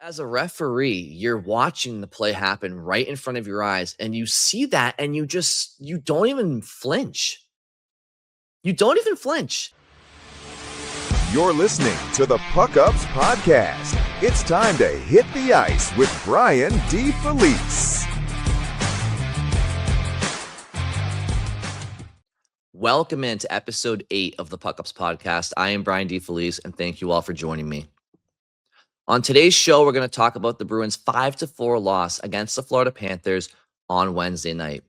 As a referee, you're watching the play happen right in front of your eyes, and you see that, and you don't even flinch. You don't even flinch. You're listening to the PuckUps Podcast. It's time to hit the ice with Brian D. Felice. Welcome into episode 8 of the PuckUps Podcast. I am Brian D. Felice, and thank you all for joining me. On today's show, we're going to talk about the Bruins' 5-4 loss against the Florida Panthers on Wednesday night.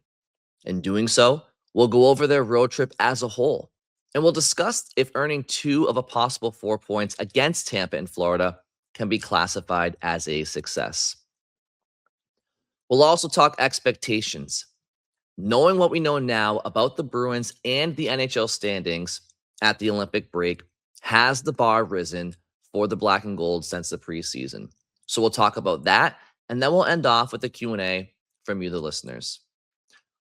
In doing so, we'll go over their road trip as a whole, and we'll discuss if earning 2 of a possible 4 points against Tampa in Florida can be classified as a success. We'll also talk expectations. Knowing what we know now about the Bruins and the NHL standings at the Olympic break, has the bar risen for the black and gold since the preseason? So we'll talk about that, and then we'll end off with a Q&A from you, the listeners.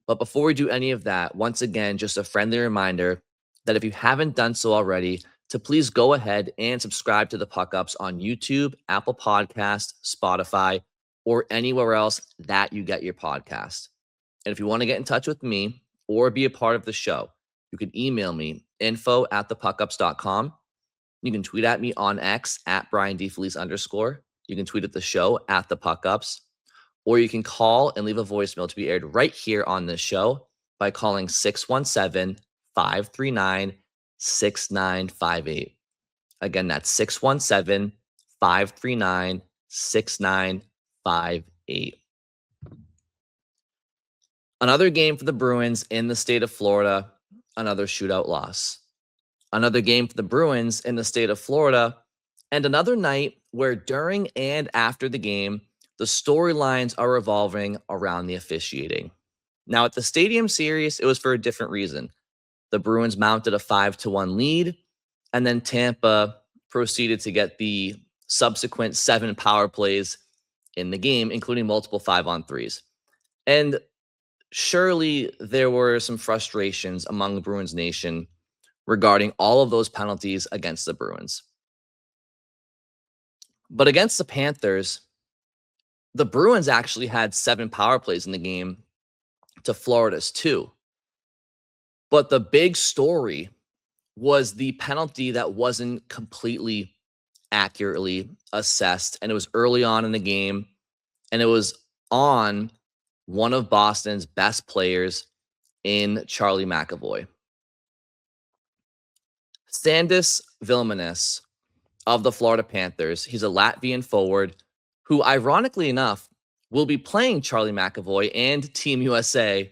But before we do any of that, once again, just a friendly reminder that if you haven't done so already, to please go ahead and subscribe to the PuckUps on YouTube, Apple Podcast, Spotify, or anywhere else that you get your podcast. And if you want to get in touch with me or be a part of the show, you can email me, info@thepuckups.com. You can tweet at me on X at Brian D. Felice _. You can tweet at the show at the PuckUps, or you can call and leave a voicemail to be aired right here on this show by calling 617-539-6958. Again, that's 617-539-6958. Another game for the Bruins in the state of Florida, another shootout loss. Another game for the Bruins in the state of Florida, and another night where during and after the game, the storylines are revolving around the officiating. Now, at the Stadium Series, it was for a different reason. The Bruins mounted a 5-1 lead, and then Tampa proceeded to get the subsequent 7 power plays in the game, including multiple 5-on-3s. And surely there were some frustrations among the Bruins Nation regarding all of those penalties against the Bruins. But against the Panthers, the Bruins actually had 7 power plays in the game to Florida's 2. But the big story was the penalty that wasn't completely accurately assessed, and it was early on in the game, and it was on one of Boston's best players in Charlie McAvoy. Sandis Vilmanis of the Florida Panthers, he's a Latvian forward who, ironically enough, will be playing Charlie McAvoy and Team USA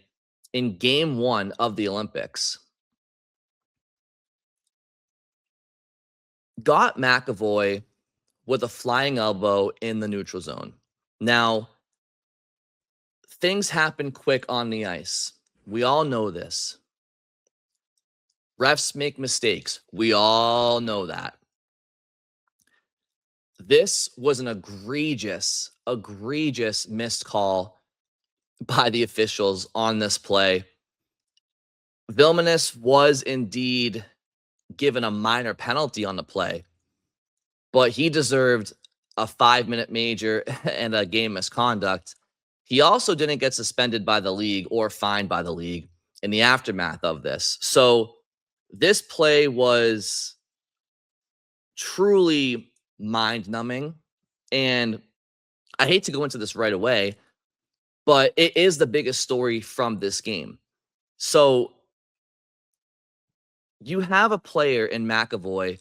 in Game 1 of the Olympics. Got McAvoy with a flying elbow in the neutral zone. Now, things happen quick on the ice. We all know this. Refs make mistakes. We all know that. This was an egregious missed call by the officials on this play. Vilmanis was indeed given a minor penalty on the play, but he deserved a 5-minute major and a game misconduct. He also didn't get suspended by the league or fined by the league in the aftermath of this. So this play was truly mind-numbing, and I hate to go into this right away, but it is the biggest story from this game. So you have a player in McAvoy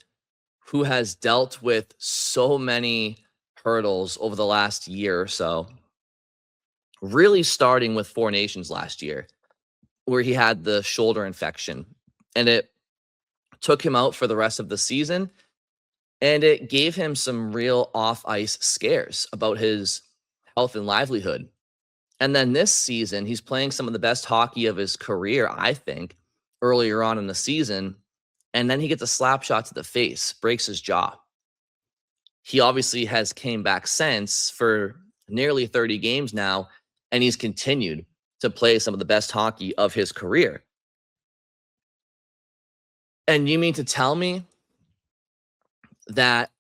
who has dealt with so many hurdles over the last year or so, really starting with 4 Nations last year, where he had the shoulder infection, and it took him out for the rest of the season, and it gave him some real off-ice scares about his health and livelihood. And then this season, he's playing some of the best hockey of his career, I think, earlier on in the season, and then he gets a slap shot to the face, breaks his jaw. He obviously has came back since for nearly 30 games now, and he's continued to play some of the best hockey of his career. And you mean to tell me that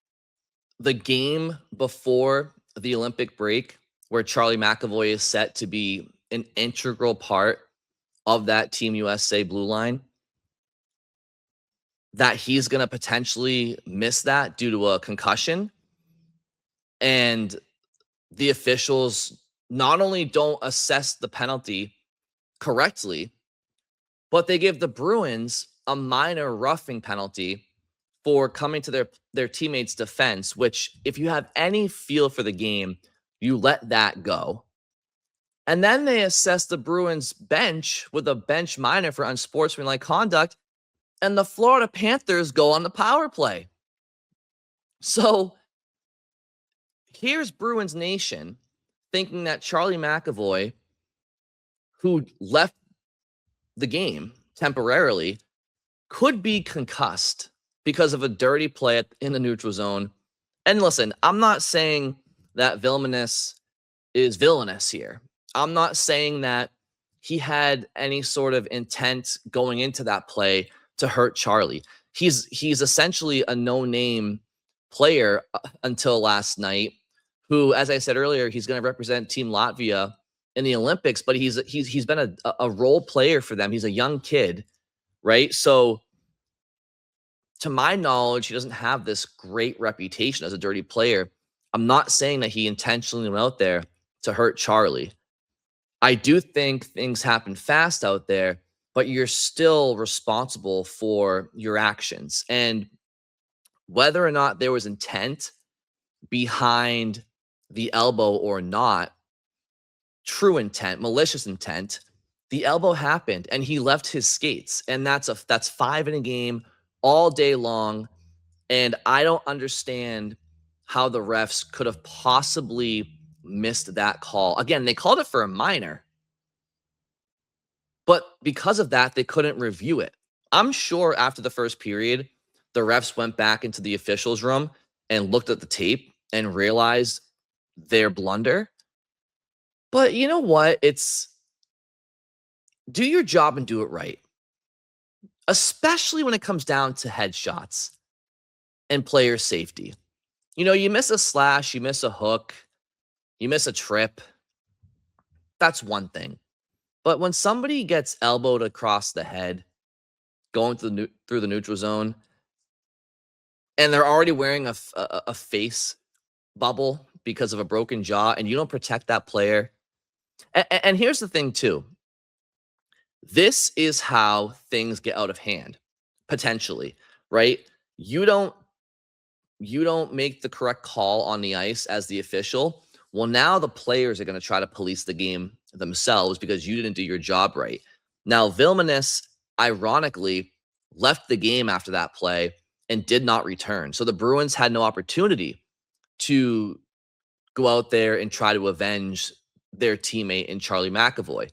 the game before the Olympic break, where Charlie McAvoy is set to be an integral part of that Team USA blue line, that he's going to potentially miss that due to a concussion. And the officials not only don't assess the penalty correctly, but they give the Bruins a minor roughing penalty for coming to their teammates' defense, which, if you have any feel for the game, you let that go. And then they assess the Bruins bench with a bench minor for unsportsmanlike conduct, and the Florida Panthers go on the power play. So here's Bruins Nation thinking that Charlie McAvoy, who left the game temporarily, could be concussed because of a dirty play in the neutral zone. And listen, I'm not saying that Vilmanis is villainous here. I'm not saying that he had any sort of intent going into that play to hurt Charlie. He's essentially a no-name player until last night, who, as I said earlier, he's going to represent Team Latvia in the Olympics, but he's been a role player for them. He's a young kid, right? So to my knowledge, he doesn't have this great reputation as a dirty player. I'm not saying that he intentionally went out there to hurt Charlie. I do think things happen fast out there, but you're still responsible for your actions. And whether or not there was intent behind the elbow or not, true intent, malicious intent, the elbow happened and he left his skates. And that's 5 in a game all day long. And I don't understand how the refs could have possibly missed that call. Again, they called it for a minor, but because of that, they couldn't review it. I'm sure after the first period, the refs went back into the officials' room and looked at the tape and realized their blunder. But you know what? It's do your job and do it right, especially when it comes down to headshots and player safety. You know, you miss a slash, you miss a hook, you miss a trip. That's one thing. But when somebody gets elbowed across the head, going through the neutral zone, and they're already wearing a face bubble because of a broken jaw, and you don't protect that player. And here's the thing, too. This is how things get out of hand, potentially, right? You don't make the correct call on the ice as the official. Well, now the players are going to try to police the game themselves because you didn't do your job right. Now, Vilmanis, ironically, left the game after that play and did not return. So the Bruins had no opportunity to go out there and try to avenge their teammate in Charlie McAvoy.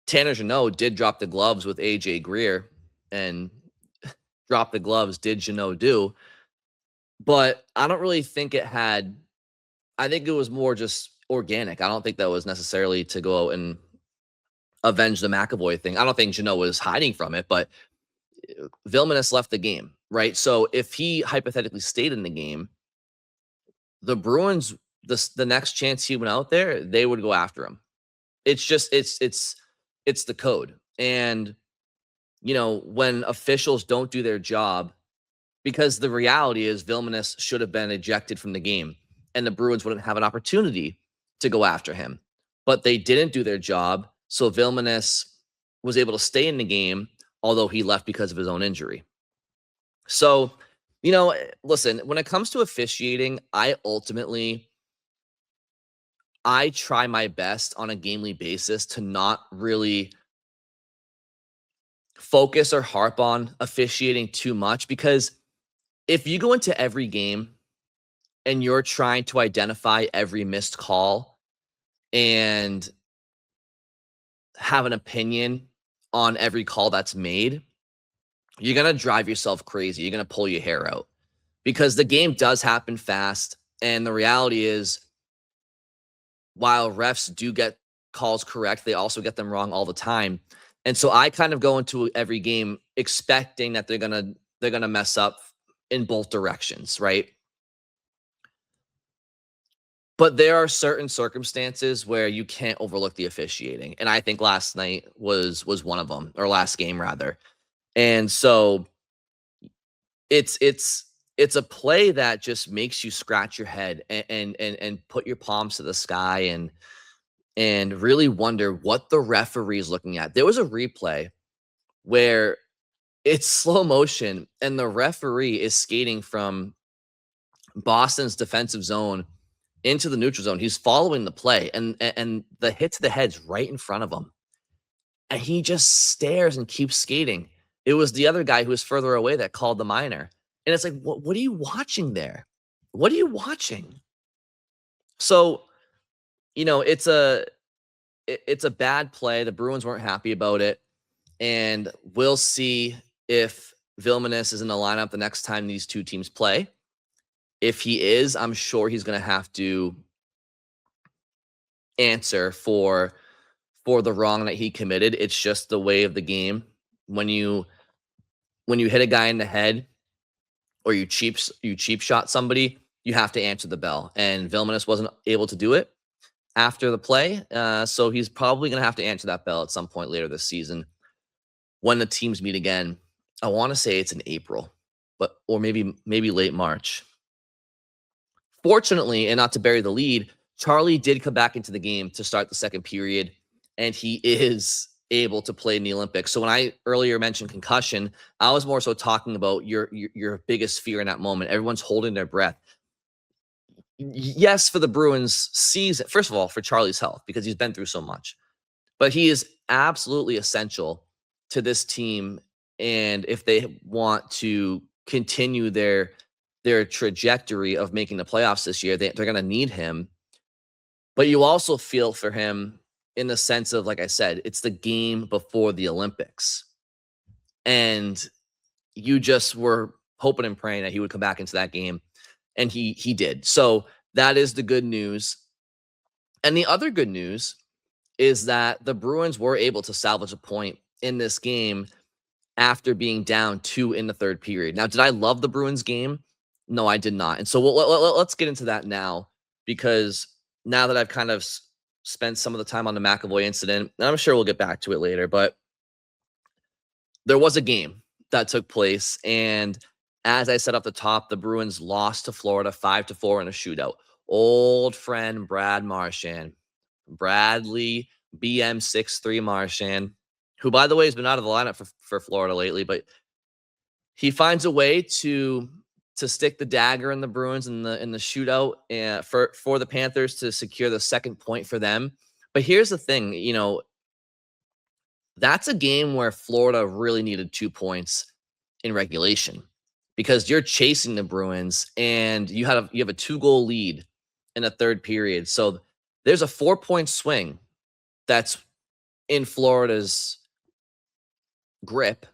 Tanner Jeannot did drop the gloves with AJ Greer, and drop the gloves did Jeannot do. But I don't really think it had, I think it was more just organic. I don't think that was necessarily to go out and avenge the McAvoy thing. I don't think Jeannot was hiding from it, but Vilmanis left the game, right? So if he hypothetically stayed in the game, the Bruins, the next chance he went out there, they would go after him. It's just, it's the code. And, you know, when officials don't do their job, because the reality is Vilmanis should have been ejected from the game and the Bruins wouldn't have an opportunity to go after him. But they didn't do their job, so Vilmanis was able to stay in the game, although he left because of his own injury. So, you know, listen, when it comes to officiating, I try my best on a gamely basis to not really focus or harp on officiating too much, because if you go into every game and you're trying to identify every missed call and have an opinion on every call that's made, you're going to drive yourself crazy. You're going to pull your hair out because the game does happen fast. And the reality is, while refs do get calls correct, they also get them wrong all the time. And so I kind of go into every game expecting that they're going to mess up in both directions, right? But there are certain circumstances where you can't overlook the officiating. And I think last night was one of them, or last game rather. And so it's a play that just makes you scratch your head and put your palms to the sky and really wonder what the referee is looking at. There was a replay where it's slow motion and the referee is skating from Boston's defensive zone into the neutral zone. He's following the play, and the hit to the head's right in front of him. And he just stares and keeps skating. It was the other guy who was further away that called the minor. And it's like, what are you watching there? What are you watching? So, it's a bad play. The Bruins weren't happy about it. And we'll see if Vilmanis is in the lineup the next time these two teams play. If he is, I'm sure he's going to have to answer for the wrong that he committed. It's just the way of the game. When you hit a guy in the head or you cheap shot somebody, you have to answer the bell. And Vilmanis wasn't able to do it after the play. So he's probably going to have to answer that bell at some point later this season when the teams meet again. I want to say it's in April, or maybe late March. Fortunately, and not to bury the lead, Charlie did come back into the game to start the second period, and he is able to play in the Olympics. So when I earlier mentioned concussion, I was more so talking about your biggest fear in that moment. Everyone's holding their breath. Yes, for the Bruins season, first of all, for Charlie's health, because he's been through so much. But he is absolutely essential to this team, and if they want to continue their trajectory of making the playoffs this year, they're going to need him. But you also feel for him in the sense of, like I said, it's the game before the Olympics. And you just were hoping and praying that he would come back into that game. And he did. So that is the good news. And the other good news is that the Bruins were able to salvage a point in this game after being down 2 in the third period. Now, did I love the Bruins game? No, I did not. And so let's get into that now, because now that I've kind of spent some of the time on the McAvoy incident, and I'm sure we'll get back to it later, but there was a game that took place. And as I said off the top, the Bruins lost to Florida 5-4 in a shootout. Old friend Brad Marchand, Bradley BM63 Marchand, who, by the way, has been out of the lineup for Florida lately, but he finds a way to stick the dagger in the Bruins in the shootout for the Panthers to secure the second point for them. But here's the thing, that's a game where Florida really needed 2 points in regulation, because you're chasing the Bruins and you have a 2-goal lead in a third period. So there's a 4-point swing that's in Florida's grip,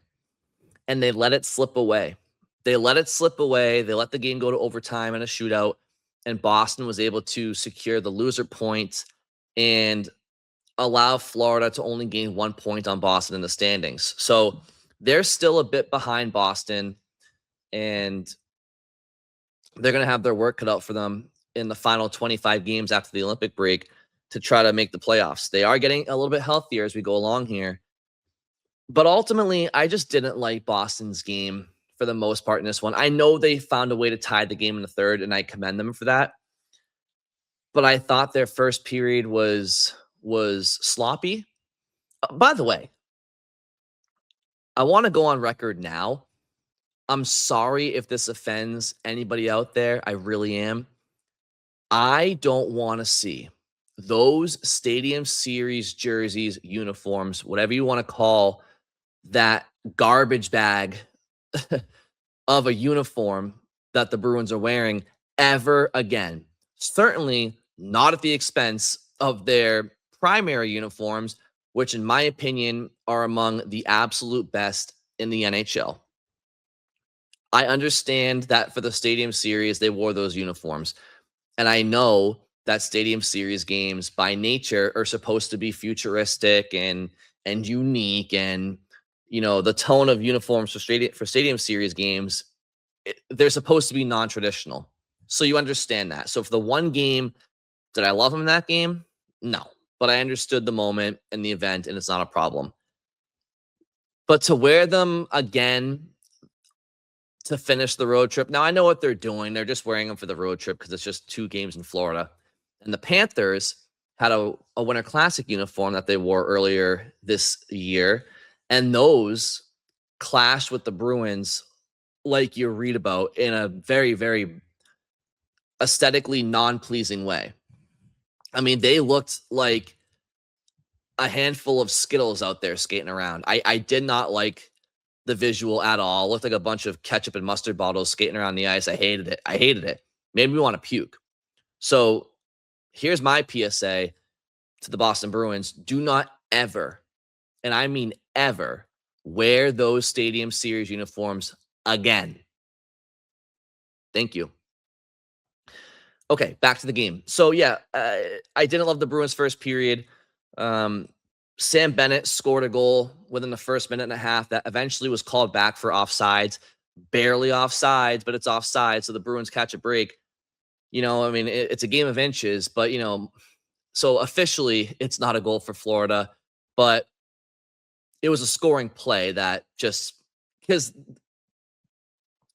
and they let it slip away. They let the game go to overtime in a shootout, and Boston was able to secure the loser point and allow Florida to only gain 1 point on Boston in the standings. So they're still a bit behind Boston, and they're going to have their work cut out for them in the final 25 games after the Olympic break to try to make the playoffs. They are getting a little bit healthier as we go along here. But ultimately, I just didn't like Boston's game for the most part in this one. I know they found a way to tie the game in the third, and I commend them for that. But I thought their first period was sloppy. By the way, I want to go on record now. I'm sorry if this offends anybody out there. I really am. I don't want to see those Stadium Series jerseys, uniforms, whatever you want to call that garbage bag of a uniform that the Bruins are wearing ever again. Certainly not at the expense of their primary uniforms, which in my opinion are among the absolute best in the NHL. I understand that for the Stadium Series, they wore those uniforms. And I know that Stadium Series games by nature are supposed to be futuristic and unique, and the tone of uniforms for Stadium Series games, they're supposed to be non-traditional. So you understand that. So for the one game Did I love him in that game? No. But I understood the moment and the event, and it's not a problem. But to wear them again to finish the road trip, now I know what they're doing. They're just wearing them for the road trip because it's just 2 games in Florida. And the Panthers had a Winter Classic uniform that they wore earlier this year, and those clashed with the Bruins like you read about in a very, very aesthetically non-pleasing way. I mean, they looked like a handful of Skittles out there skating around. I did not like the visual at all. It looked like a bunch of ketchup and mustard bottles skating around the ice. I hated it. Made me want to puke. So here's my PSA to the Boston Bruins. Do not ever, and I mean ever, wear those Stadium Series uniforms again. Thank you. Okay, back to the game. So, yeah, I didn't love the Bruins' first period. Sam Bennett scored a goal within the first minute and a half that eventually was called back for offsides. Barely offsides, but it's offside, so the Bruins catch a break. You know, I mean, it's a game of inches, but, you know, so officially it's not a goal for Florida, but it was a scoring play that just because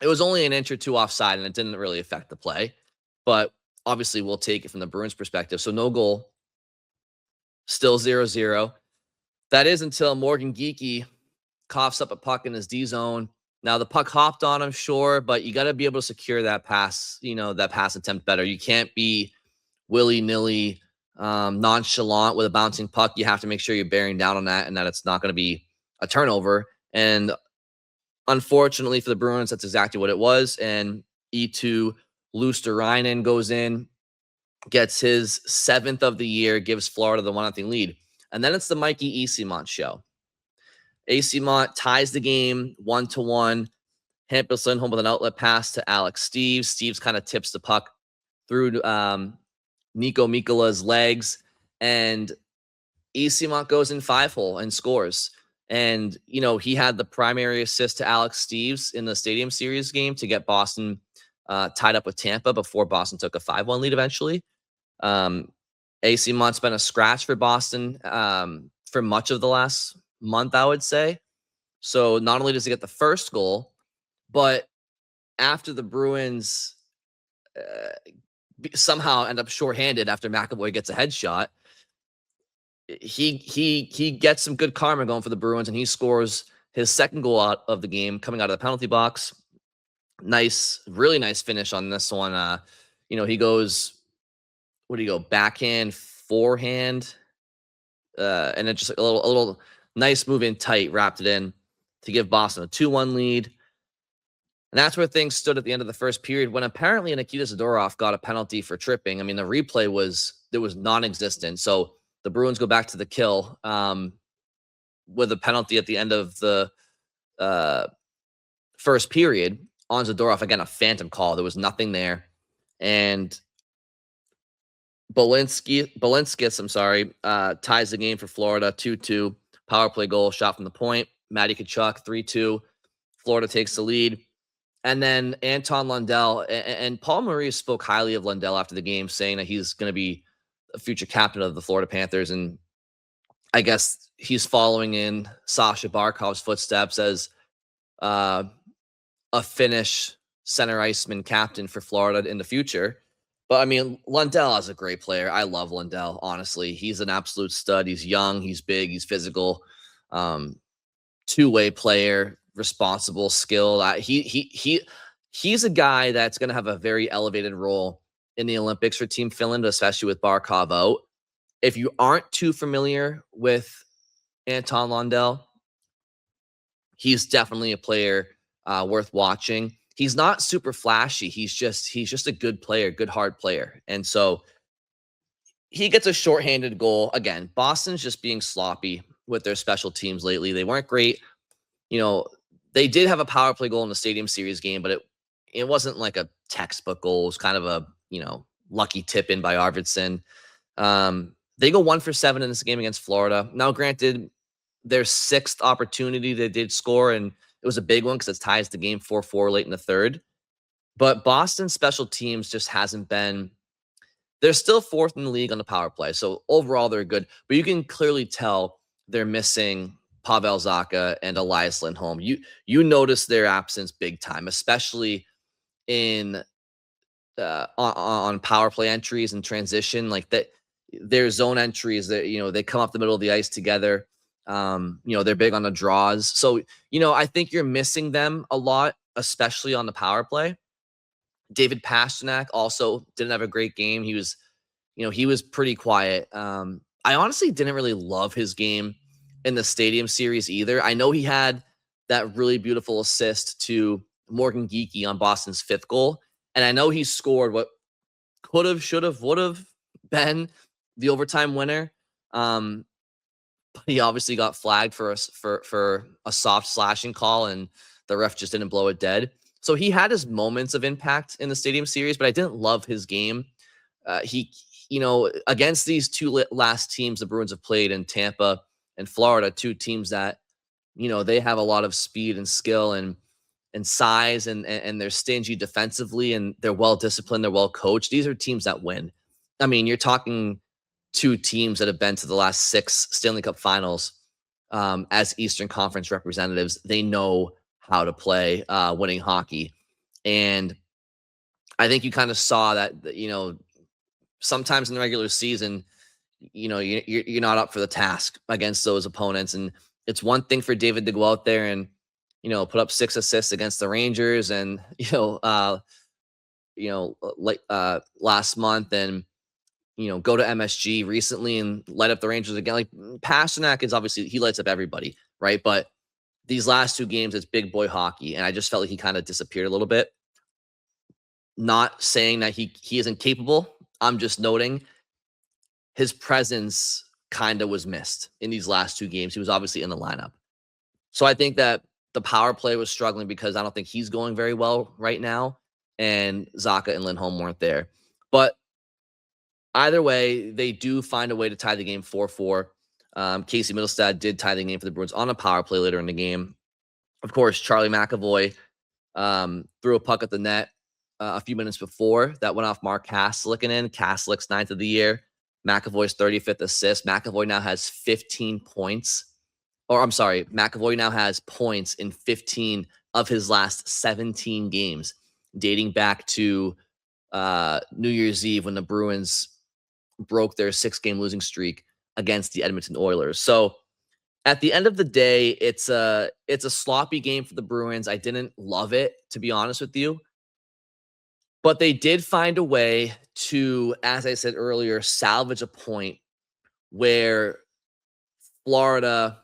it was only an inch or two offside and it didn't really affect the play. But obviously we'll take it from the Bruins perspective. So no goal, still 0-0. That is until Morgan Geekie coughs up a puck in his D zone. Now the puck hopped on him, sure, but you got to be able to secure that pass, you know, that pass attempt better. You can't be willy-nilly nonchalant with a bouncing puck. You have to make sure you're bearing down on that and that it's not going to be a turnover. And unfortunately for the Bruins, that's exactly what it was. And E2 Luosterainen goes in, gets his 7th of the year, gives Florida the 1-0 lead. And then it's the Mikey Eyssimont show. Eyssimont ties the game 1-1. Hampus Lindholm with an outlet pass to Alex Steeves. Steeves kind of tips the puck through Nico Mikkola's legs. And Eyssimont goes in 5-hole and scores. And, you know, he had the primary assist to Alex Steeves in the Stadium Series game to get Boston tied up with Tampa before Boston took a 5-1 lead eventually. Eyssimont been a scratch for Boston for much of the last month, I would say. So not only does he get the first goal, but after the Bruins somehow end up shorthanded after McAvoy gets a headshot, he gets some good karma going for the Bruins, and he scores his second goal out of the game coming out of the penalty box. Nice, really nice finish on this one. You know, he goes, what do you go? Backhand, forehand, and then just a little nice move in tight, wrapped it in to give Boston a 2-1 lead. And that's where things stood at the end of the first period when apparently Nikita Zadorov got a penalty for tripping. I mean, the replay was non-existent. So the Bruins go back to the kill with a penalty at the end of the first period on Zadorov. Again, a phantom call. There was nothing there. And Balinskis, ties the game for Florida, 2-2. Power play goal, shot from the point. Matty Tkachuk, 3-2. Florida takes the lead. And then Anton Lundell, and Paul Maurice spoke highly of Lundell after the game, saying that he's going to be a future captain of the Florida Panthers. And I guess he's following in Sasha Barkov's footsteps as a Finnish center iceman captain for Florida in the future. But, I mean, Lundell is a great player. I love Lundell, honestly. He's an absolute stud. He's young. He's big. He's physical. Two-way player, responsible, skilled. He's a guy that's going to have a very elevated role in the Olympics for Team Finland, especially with Barkov out. If you aren't too familiar with Anton Lundell, he's definitely a player worth watching. He's not super flashy. He's just a good player, good hard player. And so he gets a shorthanded goal. Again, Boston's just being sloppy with their special teams lately. They weren't great. You know, they did have a power play goal in the Stadium Series game, but it wasn't like a textbook goal. It was kind of a, you know, lucky tip in by Arvidsson. They go 1 for 7 in this game against Florida. Now, granted, their 6th opportunity they did score, and it was a big one because it ties the game 4-4 late in the third. But Boston's special teams just hasn't been they're still fourth in the league on the power play. So overall, they're good. But you can clearly tell they're missing Pavel Zacha and Elias Lindholm. You notice their absence big time, especially in on power play entries and transition. Like that, their zone entries that they come up the middle of the ice together. They're big on the draws. So I think you're missing them a lot, especially on the power play. David Pastrnak also didn't have a great game. He was pretty quiet. I honestly didn't really love his game in the Stadium Series either. I know he had that really beautiful assist to Morgan Geekie on Boston's 5th goal, and I know he scored what could have, should have, would have been the overtime winner. But he obviously got flagged for a soft slashing call, and the ref just didn't blow it dead. So he had his moments of impact in the Stadium Series, but I didn't love his game. Against these two last teams the Bruins have played in Tampa and Florida, 2 teams that, they have a lot of speed and skill and size, and they're stingy defensively, and they're well-disciplined, they're well-coached. These are teams that win. I mean, you're talking 2 teams that have been to the last 6 Stanley Cup finals as Eastern Conference representatives. They know how to play winning hockey. And I think you kind of saw that, sometimes in the regular season, you're not up for the task against those opponents. And it's one thing for David to go out there and, put up 6 assists against the Rangers and, last month and, go to MSG recently and light up the Rangers again. Like Pastrnak is obviously, he lights up everybody, right? But these last 2 games, it's big boy hockey. And I just felt like he kind of disappeared a little bit. Not saying that he isn't capable. I'm just noting his presence kind of was missed in these last 2 games. He was obviously in the lineup. So I think that the power play was struggling because I don't think he's going very well right now. And Zacha and Lindholm weren't there. But either way, they do find a way to tie the game 4-4. Casey Middlestad did tie the game for the Bruins on a power play later in the game. Of course, Charlie McAvoy threw a puck at the net a few minutes before that went off Mark Kastelik and in. Kastelik's 9th of the year. McAvoy's 35th assist. McAvoy now has 15 points. McAvoy now has points in 15 of his last 17 games, dating back to New Year's Eve when the Bruins broke their 6-game losing streak against the Edmonton Oilers. So at the end of the day, it's a sloppy game for the Bruins. I didn't love it, to be honest with you. But they did find a way to, as I said earlier, salvage a point where Florida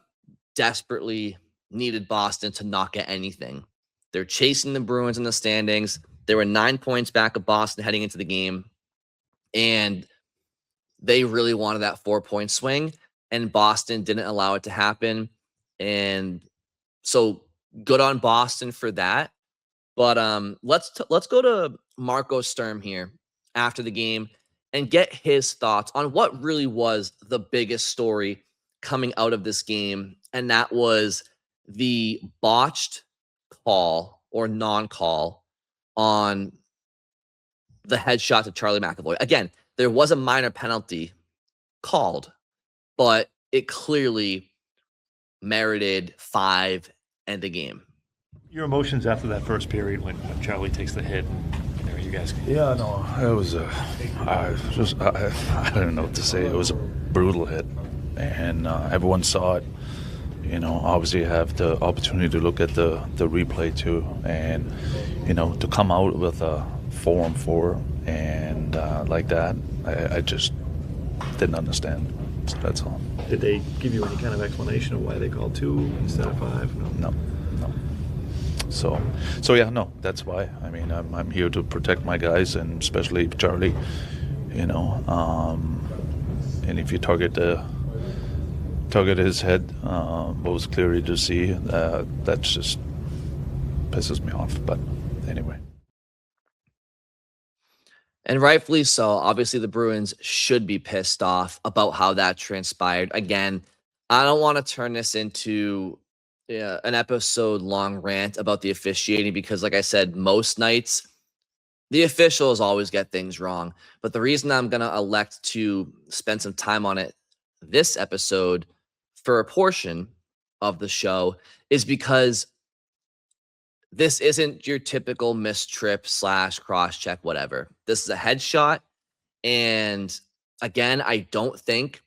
desperately needed Boston to not get anything. They're chasing the Bruins in the standings. They were 9 points back of Boston heading into the game. And they really wanted that 4-point swing, and Boston didn't allow it to happen. And so good on Boston for that. But let's go to Marco Sturm here after the game and get his thoughts on what really was the biggest story coming out of this game, and that was the botched call or non-call on the headshot to Charlie McAvoy. Again, there was a minor penalty called, but it clearly merited 5 and a game. Your emotions after that first period when Charlie takes the hit and you guys... Yeah, no, it was I don't know what to say. It was a brutal hit, and everyone saw it. Obviously have the opportunity to look at the replay too, and to come out with a 4-on-4 and like that, I just didn't understand. So that's all. Did they give you any kind of explanation of why they called 2 instead of 5? No. So yeah, no, that's why. I mean, I'm here to protect my guys, and especially Charlie. And if you target his head, what was clearly to see, that just pisses me off. But anyway. And rightfully so. Obviously, the Bruins should be pissed off about how that transpired. Again, I don't want to turn this into an episode-long rant about the officiating because, like I said, most nights The officials always get things wrong, but the reason I'm going to elect to spend some time on it this episode for a portion of the show is because this isn't your typical mistrip / cross check, whatever. This is a headshot. And again, I don't think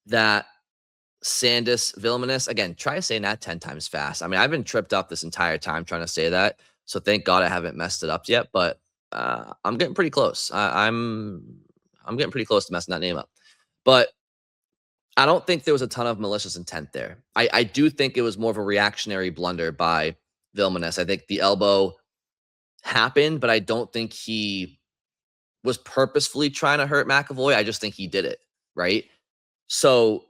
that Sandis Vilmanis, again, try saying that 10 times fast. I mean, I've been tripped up this entire time trying to say that. So thank God I haven't messed it up yet, but I'm getting pretty close. I'm getting pretty close to messing that name up. But I don't think there was a ton of malicious intent there. I do think it was more of a reactionary blunder by Vilmanis. I think the elbow happened, but I don't think he was purposefully trying to hurt McAvoy. I just think he did it, right? So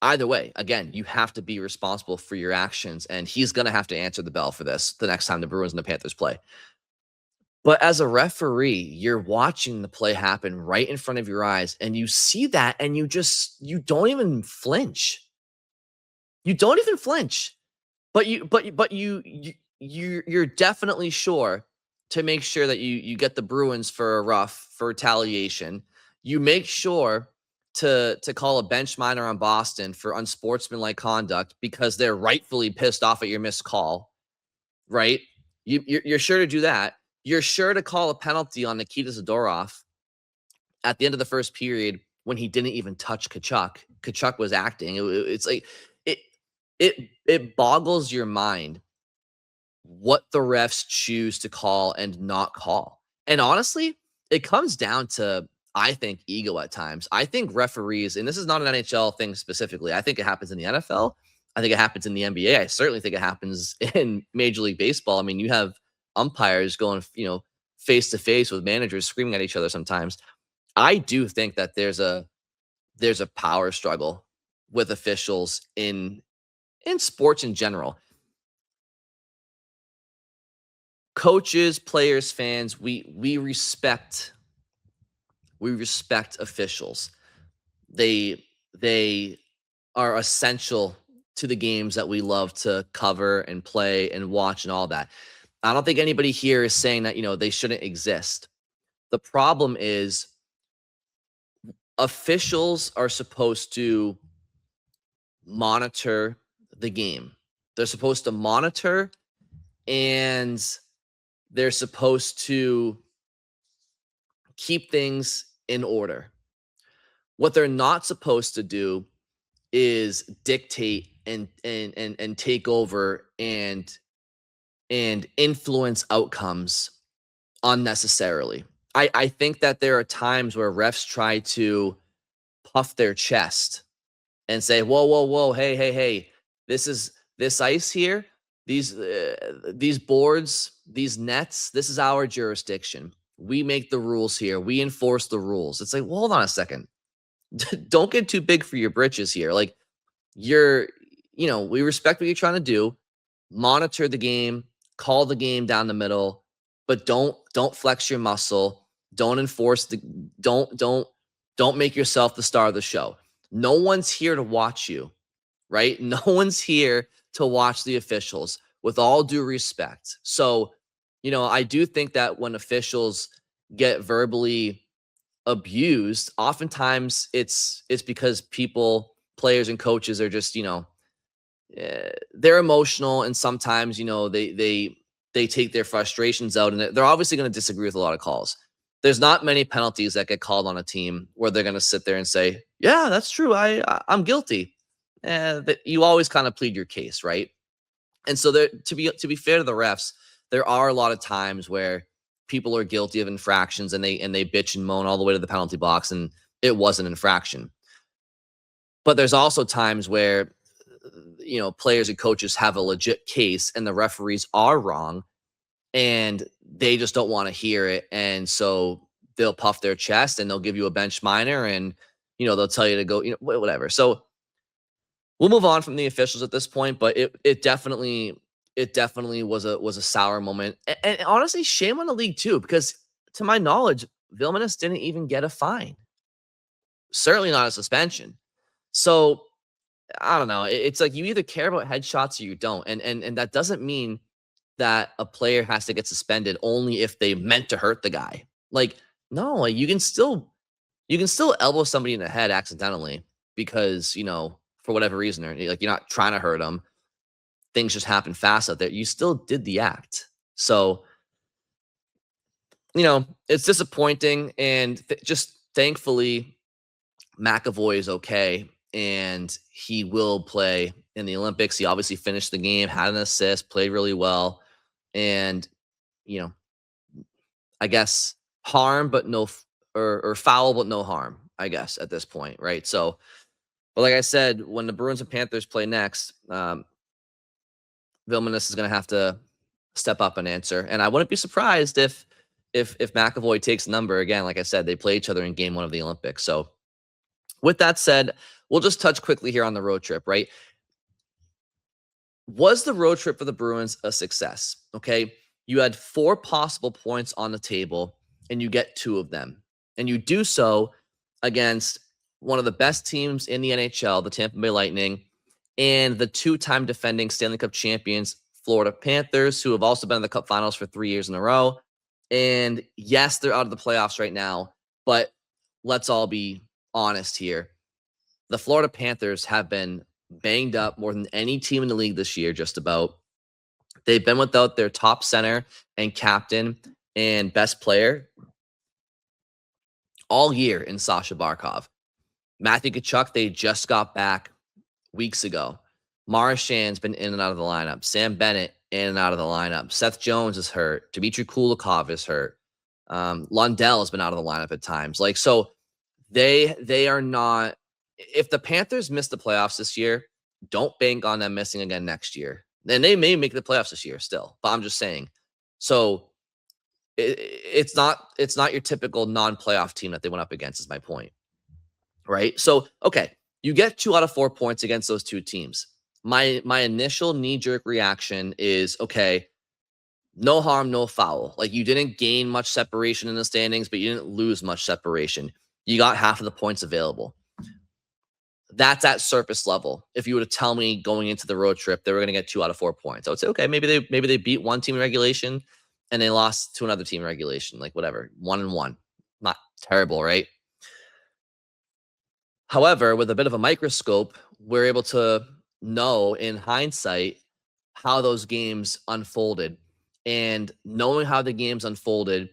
either way, again, you have to be responsible for your actions, and he's going to have to answer the bell for this the next time the Bruins and the Panthers play. But as a referee, you're watching the play happen right in front of your eyes, and you see that, and you don't even flinch. You don't even flinch. But you're definitely sure to make sure that you get the Bruins for a rough for retaliation. You make sure to call a bench minor on Boston for unsportsmanlike conduct because they're rightfully pissed off at your missed call, right? You're sure to do that. You're sure to call a penalty on Nikita Zadorov at the end of the first period when he didn't even touch Tkachuk. Tkachuk was acting. It's like it boggles your mind what the refs choose to call and not call. And honestly, it comes down to, I think, ego at times. I think referees, and this is not an NHL thing specifically, I think it happens in the NFL. I think it happens in the NBA. I certainly think it happens in Major League Baseball. I mean, you have umpires going, face to face with managers screaming at each other sometimes. I do think that there's a power struggle with officials in sports in general. Coaches, players, fans, we respect officials. They are essential to the games that we love to cover and play and watch and all that. I don't think anybody here is saying that, they shouldn't exist. The problem is officials are supposed to monitor the game. They're supposed to monitor, and they're supposed to keep things in order. What they're not supposed to do is dictate and take over and influence outcomes unnecessarily. I think that there are times where refs try to puff their chest and say, whoa, hey, this ice here, these boards, these nets, this is our jurisdiction. We make the rules here. We enforce the rules. It's like, well, hold on a second. Don't get too big for your britches here. Like, we respect what you're trying to do. Monitor the game, call the game down the middle, but don't flex your muscle. Don't enforce don't make yourself the star of the show. No one's here to watch you, right? No one's here to watch the officials, with all due respect. So, I do think that when officials get verbally abused, oftentimes it's because players and coaches are just, they're emotional, and sometimes, they take their frustrations out, and they're obviously going to disagree with a lot of calls. There's not many penalties that get called on a team where they're going to sit there and say, yeah, that's true. I'm guilty. But you always kind of plead your case, right? And so to be fair to the refs, there are a lot of times where people are guilty of infractions and they bitch and moan all the way to the penalty box, and it was an infraction. But there's also times where, players and coaches have a legit case and the referees are wrong, and they just don't want to hear it. And so they'll puff their chest and they'll give you a bench minor, and, they'll tell you to go, whatever. So we'll move on from the officials at this point, but it definitely was a sour moment. And honestly, shame on the league too, because to my knowledge, Vilmanis didn't even get a fine. Certainly not a suspension. So I don't know. It's like you either care about headshots or you don't. And that doesn't mean that a player has to get suspended only if they meant to hurt the guy. Like, no, like you can still elbow somebody in the head accidentally because, for whatever reason, or like you're not trying to hurt them. Things just happen fast out there. You still did the act. So, it's disappointing. And just thankfully, McAvoy is okay. And he will play in the Olympics. He obviously finished the game, had an assist, played really well. And, I guess harm, but no, or foul, but no harm, I guess, at this point, right? So, but like I said, when the Bruins and Panthers play next, Vilmanis is going to have to step up and answer. And I wouldn't be surprised if McAvoy takes a number again. Like I said, they play each other in game 1 of the Olympics. So with that said, we'll just touch quickly here on the road trip, right? Was the road trip for the Bruins a success? Okay. You had 4 possible points on the table and you get 2 of them. And you do so against one of the best teams in the NHL, the Tampa Bay Lightning, and the 2-time defending Stanley Cup champions, Florida Panthers, who have also been in the Cup Finals for 3 years in a row. And yes, they're out of the playoffs right now, but let's all be honest here. The Florida Panthers have been banged up more than any team in the league this year, just about. They've been without their top center and captain and best player all year in Sasha Barkov. Matthew Tkachuk, they just got back weeks ago. Marchand's been in and out of the lineup. Sam Bennett in and out of the lineup. Seth Jones is hurt. Dmitry Kulikov is hurt. Lundell has been out of the lineup at times. Like, so they are not. If the Panthers miss the playoffs this year, don't bank on them missing again next year. And they may make the playoffs this year still, but I'm just saying. So it's not your typical non-playoff team that they went up against, is my point. Right? So, okay, you get 2 out of 4 points against those 2 teams. My initial knee-jerk reaction is, okay, no harm, no foul. Like, you didn't gain much separation in the standings, but you didn't lose much separation. You got half of the points available. That's at surface level. If you were to tell me going into the road trip they were going to get 2 out of 4 points, I would say, okay, maybe they beat one team in regulation and they lost to another team in regulation, like whatever, 1-1. Not terrible, right? However, with a bit of a microscope, we're able to know in hindsight how those games unfolded. And knowing how the games unfolded,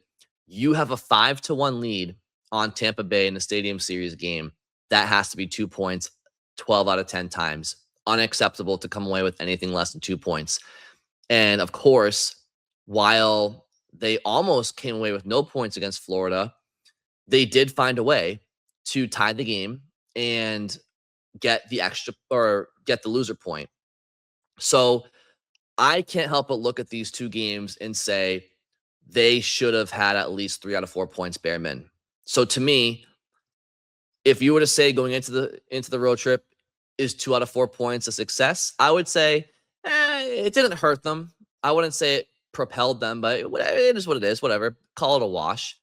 you have a 5-1 lead on Tampa Bay in the Stadium Series game. That has to be 2 points 12 out of 10 times. Unacceptable to come away with anything less than 2 points. And of course, while they almost came away with no points against Florida, they did find a way to tie the game and get the extra, or get the loser point. So I can't help but look at these 2 games and say they should have had at least 3 out of 4 points bare min. So to me, if you were to say going into the road trip, is 2 out of 4 points a success? I would say it didn't hurt them. I wouldn't say it propelled them, but it is what it is. Whatever, call it a wash.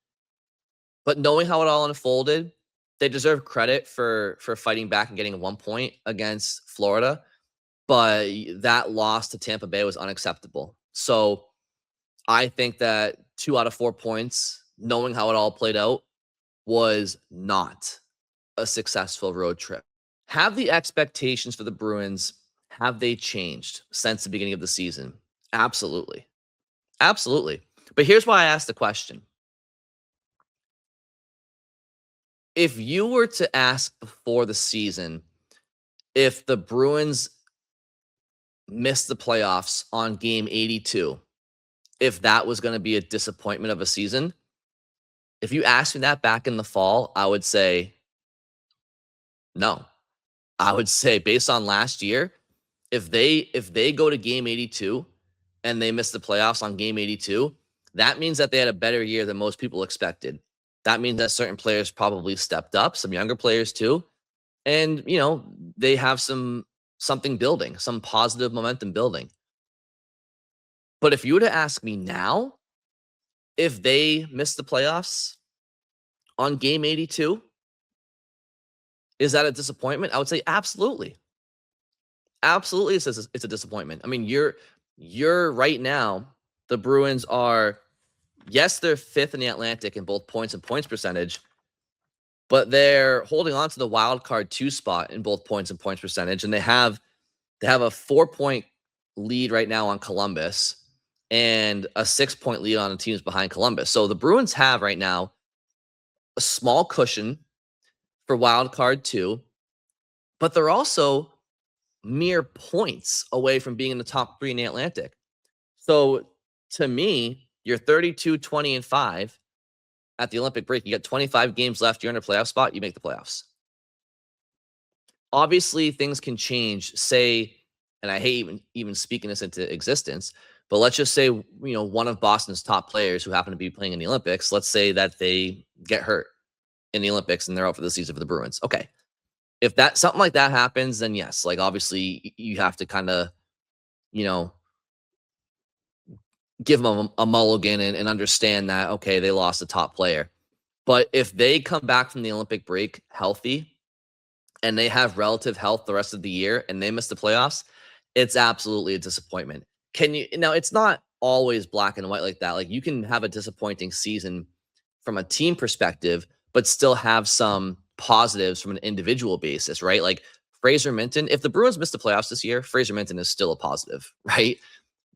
But knowing how it all unfolded, they deserve credit for fighting back and getting 1 point against Florida. But that loss to Tampa Bay was unacceptable. So I think that 2 out of 4 points, knowing how it all played out, was not a successful road trip. Have the expectations for the Bruins, have they changed since the beginning of the season? Absolutely. Absolutely. But here's why I asked the question. If you were to ask before the season if the Bruins missed the playoffs on game 82, if that was going to be a disappointment of a season, if you asked me that back in the fall, I would say no. I would say based on last year, if they go to game 82 and they miss the playoffs on game 82, that means that they had a better year than most people expected. That means that certain players probably stepped up, some younger players too. And, they have something building, some positive momentum building. But if you were to ask me now, if they miss the playoffs on game 82, is that a disappointment? I would say absolutely. Absolutely, it's a disappointment. I mean, you're right now, the Bruins are, yes, they're 5th in the Atlantic in both points and points percentage, but they're holding on to the wild card 2 spot in both points and points percentage. And they have a 4-point lead right now on Columbus and a 6-point lead on the teams behind Columbus. So the Bruins have right now a small cushion for wild card 2, but they're also mere points away from being in the top 3 in the Atlantic. So to me, you're 32, 20, and 5 at the Olympic break. You got 25 games left. You're in a playoff spot. You make the playoffs. Obviously, things can change. Say, and I hate even speaking this into existence, but let's just say, one of Boston's top players who happen to be playing in the Olympics, let's say that they get hurt in the Olympics and they're out for the season for the Bruins. Okay. If something like that happens, then yes, like obviously you have to kind of, give them a mulligan and understand that, okay, they lost a top player. But if they come back from the Olympic break healthy and they have relative health the rest of the year and they miss the playoffs, it's absolutely a disappointment. Now it's not always black and white like that. Like you can have a disappointing season from a team perspective, but still have some positives from an individual basis, right? Like Fraser Minten, if the Bruins miss the playoffs this year, Fraser Minten is still a positive, right?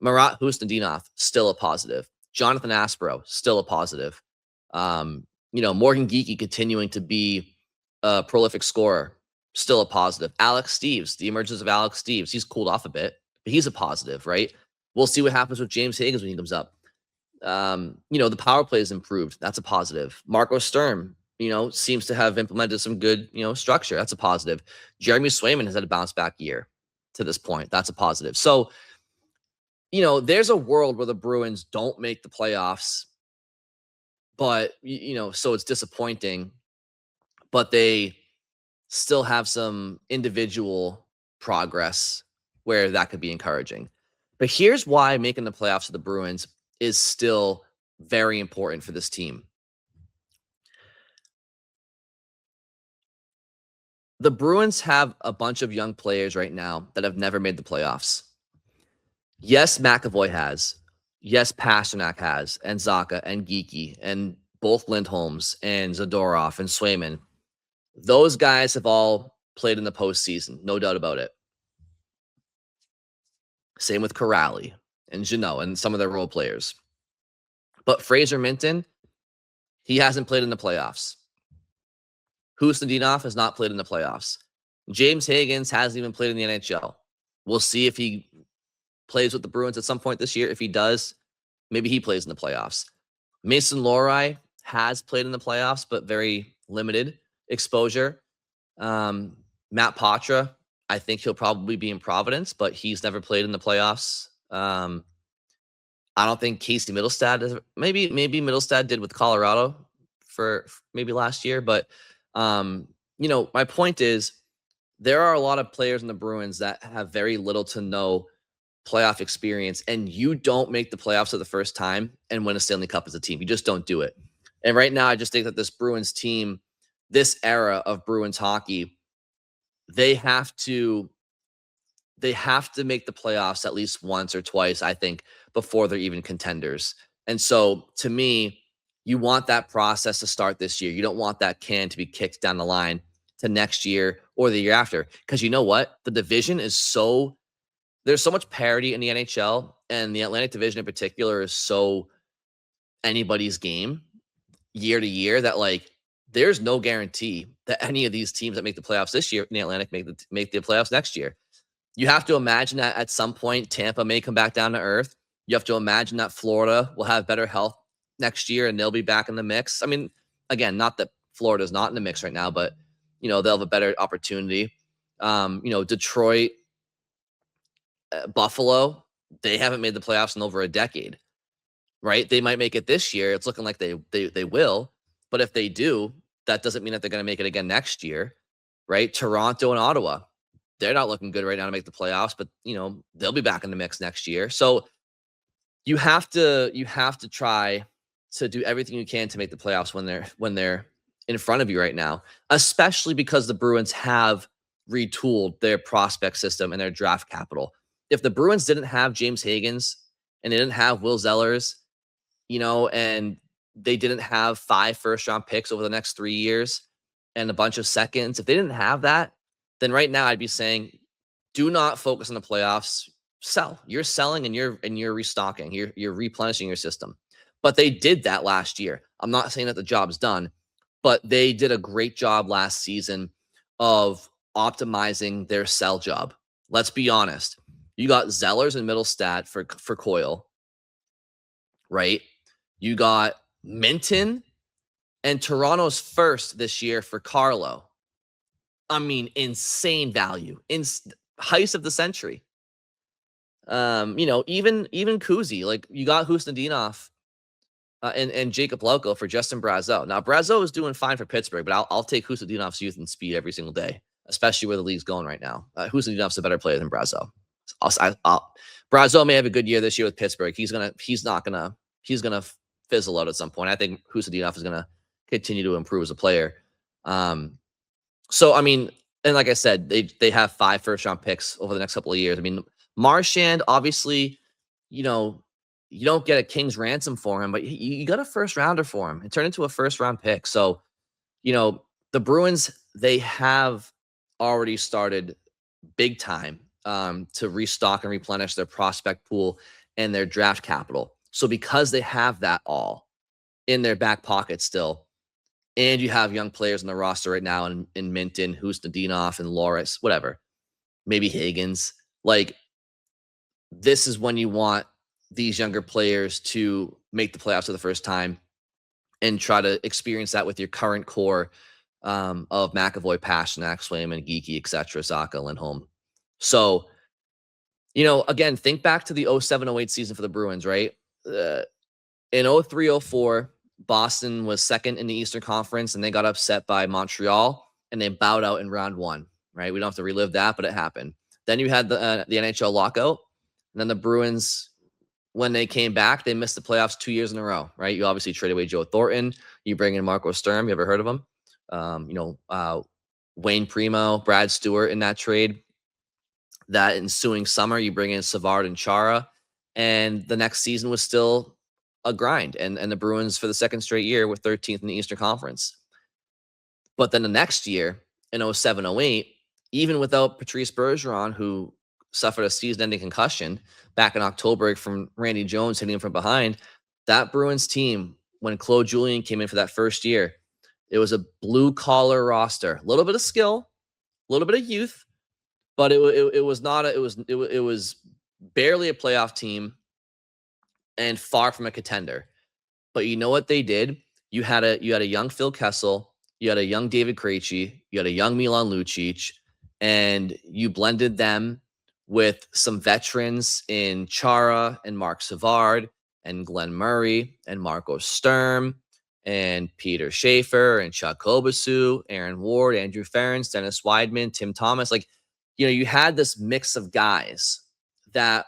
Marat Hustadinov, still a positive. Jonathan Aspero, still a positive. Morgan Geekie continuing to be a prolific scorer, still a positive. Alex Steeves, the emergence of Alex Steeves, he's cooled off a bit, but he's a positive, right? We'll see what happens with James Higgins when he comes up. The power play is improved. That's a positive. Marco Sturm, seems to have implemented some good, structure. That's a positive. Jeremy Swayman has had a bounce back year to this point. That's a positive. So, there's a world where the Bruins don't make the playoffs, but, so it's disappointing, but they still have some individual progress where that could be encouraging. But here's why making the playoffs of the Bruins is still very important for this team. The Bruins have a bunch of young players right now that have never made the playoffs. Yes, McAvoy has. Yes, Pasternak has, and Zacha, and Geekie, and both Lindholms, and Zadorov, and Swayman. Those guys have all played in the postseason, no doubt about it. Same with Corrali, and Jeannot, and some of their role players. But Fraser Minten, he hasn't played in the playoffs. Hustadinov has not played in the playoffs. James Higgins hasn't even played in the NHL. We'll see if he plays with the Bruins at some point this year. If he does, maybe he plays in the playoffs. Mason Lohrei has played in the playoffs, but very limited exposure. Matt Patra, I think he'll probably be in Providence, but he's never played in the playoffs. I don't think Casey Middlestad maybe Middlestad did with Colorado for maybe last year, but my point is there are a lot of players in the Bruins that have very little to no playoff experience, and you don't make the playoffs for the first time and win a Stanley Cup as a team. You just don't do it. And right now, I just think that this Bruins team, this era of Bruins hockey, they have to make the playoffs at least once or twice, I think, before they're even contenders. And so to me, you want that process to start this year. You don't want that can to be kicked down the line to next year or the year after. Because you know what? The division is there's so much parity in the NHL, and the Atlantic Division in particular is so anybody's game year to year that there's no guarantee that any of these teams that make the playoffs this year in the Atlantic make the playoffs next year. You have to imagine that at some point Tampa may come back down to earth. You have to imagine that Florida will have better health next year and they'll be back in the mix. I mean, again, not that Florida's not in the mix right now, but they'll have a better opportunity. Detroit, Buffalo, they haven't made the playoffs in over a decade, right? They might make it this year. It's looking like they will, but if they do, that doesn't mean that they're going to make it again next year, right? Toronto and Ottawa, they're not looking good right now to make the playoffs, but they'll be back in the mix next year. So you have to try to do everything you can to make the playoffs when they're in front of you right now, especially because the Bruins have retooled their prospect system and their draft capital. if the Bruins didn't have James Higgins and they didn't have Will Zellers, and they didn't have 5 first-round picks over the next 3 years and a bunch of seconds, if they didn't have that, then right now I'd be saying, do not focus on the playoffs. Sell. You're selling and you're restocking. You're replenishing your system. But they did that last year. I'm not saying that the job's done, but they did a great job last season of optimizing their sell job. Let's be honest. You got Zellers and Middlestat for Coyle, right? You got Minton and Toronto's first this year for Carlo. I mean, insane value. Heist of the century. Even Kuzi, like you got Husnudinov and Jacob Lauko for Justin Brazeau. Now, Brazeau is doing fine for Pittsburgh, but I'll take Husnudinov's youth and speed every single day, especially where the league's going right now. Husnudinov's a better player than Brazeau. Brazeau may have a good year this year with Pittsburgh. He's gonna fizzle out at some point. I think Husnudinov is gonna continue to improve as a player. So I mean, and like I said, they have 5 first-round picks over the next couple of years. I mean, Marchand, obviously, you don't get a king's ransom for him, but you got a first-rounder for him. It turned into a first-round pick. So, the Bruins, they have already started big time to restock and replenish their prospect pool and their draft capital. So because they have that all in their back pocket still, and you have young players on the roster right now in Minton, Husnudinov, and Loris, whatever, maybe Higgins, like this is when you want these younger players to make the playoffs for the first time and try to experience that with your current core of McAvoy, Pasternak, Swayman, Geeky, etc., Zaka, Lindholm. So, again, think back to the 07-08 season for the Bruins, right? In 03-04, Boston was second in the Eastern Conference, and they got upset by Montreal, and they bowed out in round 1, right? We don't have to relive that, but it happened. Then you had the NHL lockout, and then the Bruins, when they came back, they missed the playoffs 2 years in a row, right? You obviously trade away Joe Thornton. You bring in Marco Sturm. You ever heard of him? Wayne Primo, Brad Stewart in that trade. That ensuing summer, you bring in Savard and Chara, and the next season was still a grind. And the Bruins, for the second straight year, were 13th in the Eastern Conference. But then the next year, in 07-08, even without Patrice Bergeron, who suffered a season-ending concussion back in October from Randy Jones hitting him from behind, that Bruins team, when Claude Julien came in for that first year, it was a blue-collar roster. A little bit of skill, a little bit of youth, but it was not it was barely a playoff team and far from a contender. But you know what they did? You had a young Phil Kessel, you had a young David Krejci, you had a young Milan Lucic, and you blended them with some veterans in Chara and Mark Savard and Glenn Murray and Marco Sturm and Peter Schaefer and Chuck Kobasu, Aaron Ward, Andrew Ferentz, Dennis Weidman, Tim Thomas. Like, you had this mix of guys that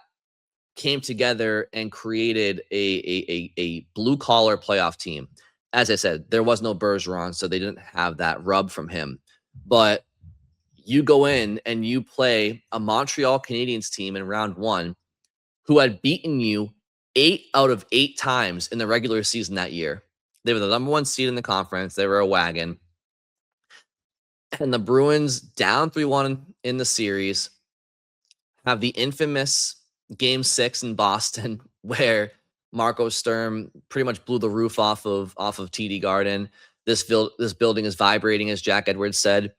came together and created a blue-collar playoff team. As I said, there was no Bergeron, so they didn't have that rub from him. But you go in and you play a Montreal Canadiens team in round 1 who had beaten you 8 out of 8 times in the regular season that year. They were the number 1 seed in the conference. They were a wagon. And the Bruins, down 3-1 in the series, have the infamous Game 6 in Boston where Marco Sturm pretty much blew the roof off of TD Garden. This building is vibrating, as Jack Edwards said.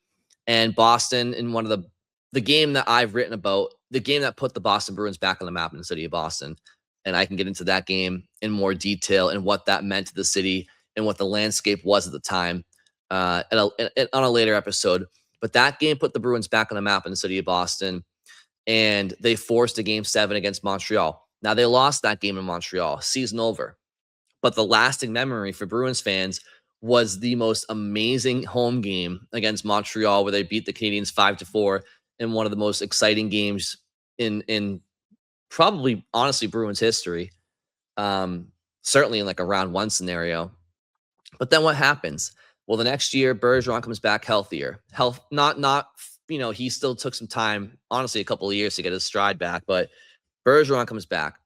And Boston, in one of the game that I've written about, the game that put the Boston Bruins back on the map in the city of Boston. And I can get into that game in more detail and what that meant to the city and what the landscape was at the time on a later episode. But that game put the Bruins back on the map in the city of Boston, and they forced a Game 7 against Montreal. Now, they lost that game in Montreal, season over. But the lasting memory for Bruins fans was the most amazing home game against Montreal, where they beat the Canadiens 5-4 in one of the most exciting games in probably, honestly, Bruins history. Certainly in like a round 1 scenario. But then what happens? Well, the next year, Bergeron comes back healthier. Not he still took some time, honestly, a couple of years to get his stride back. But Bergeron comes back.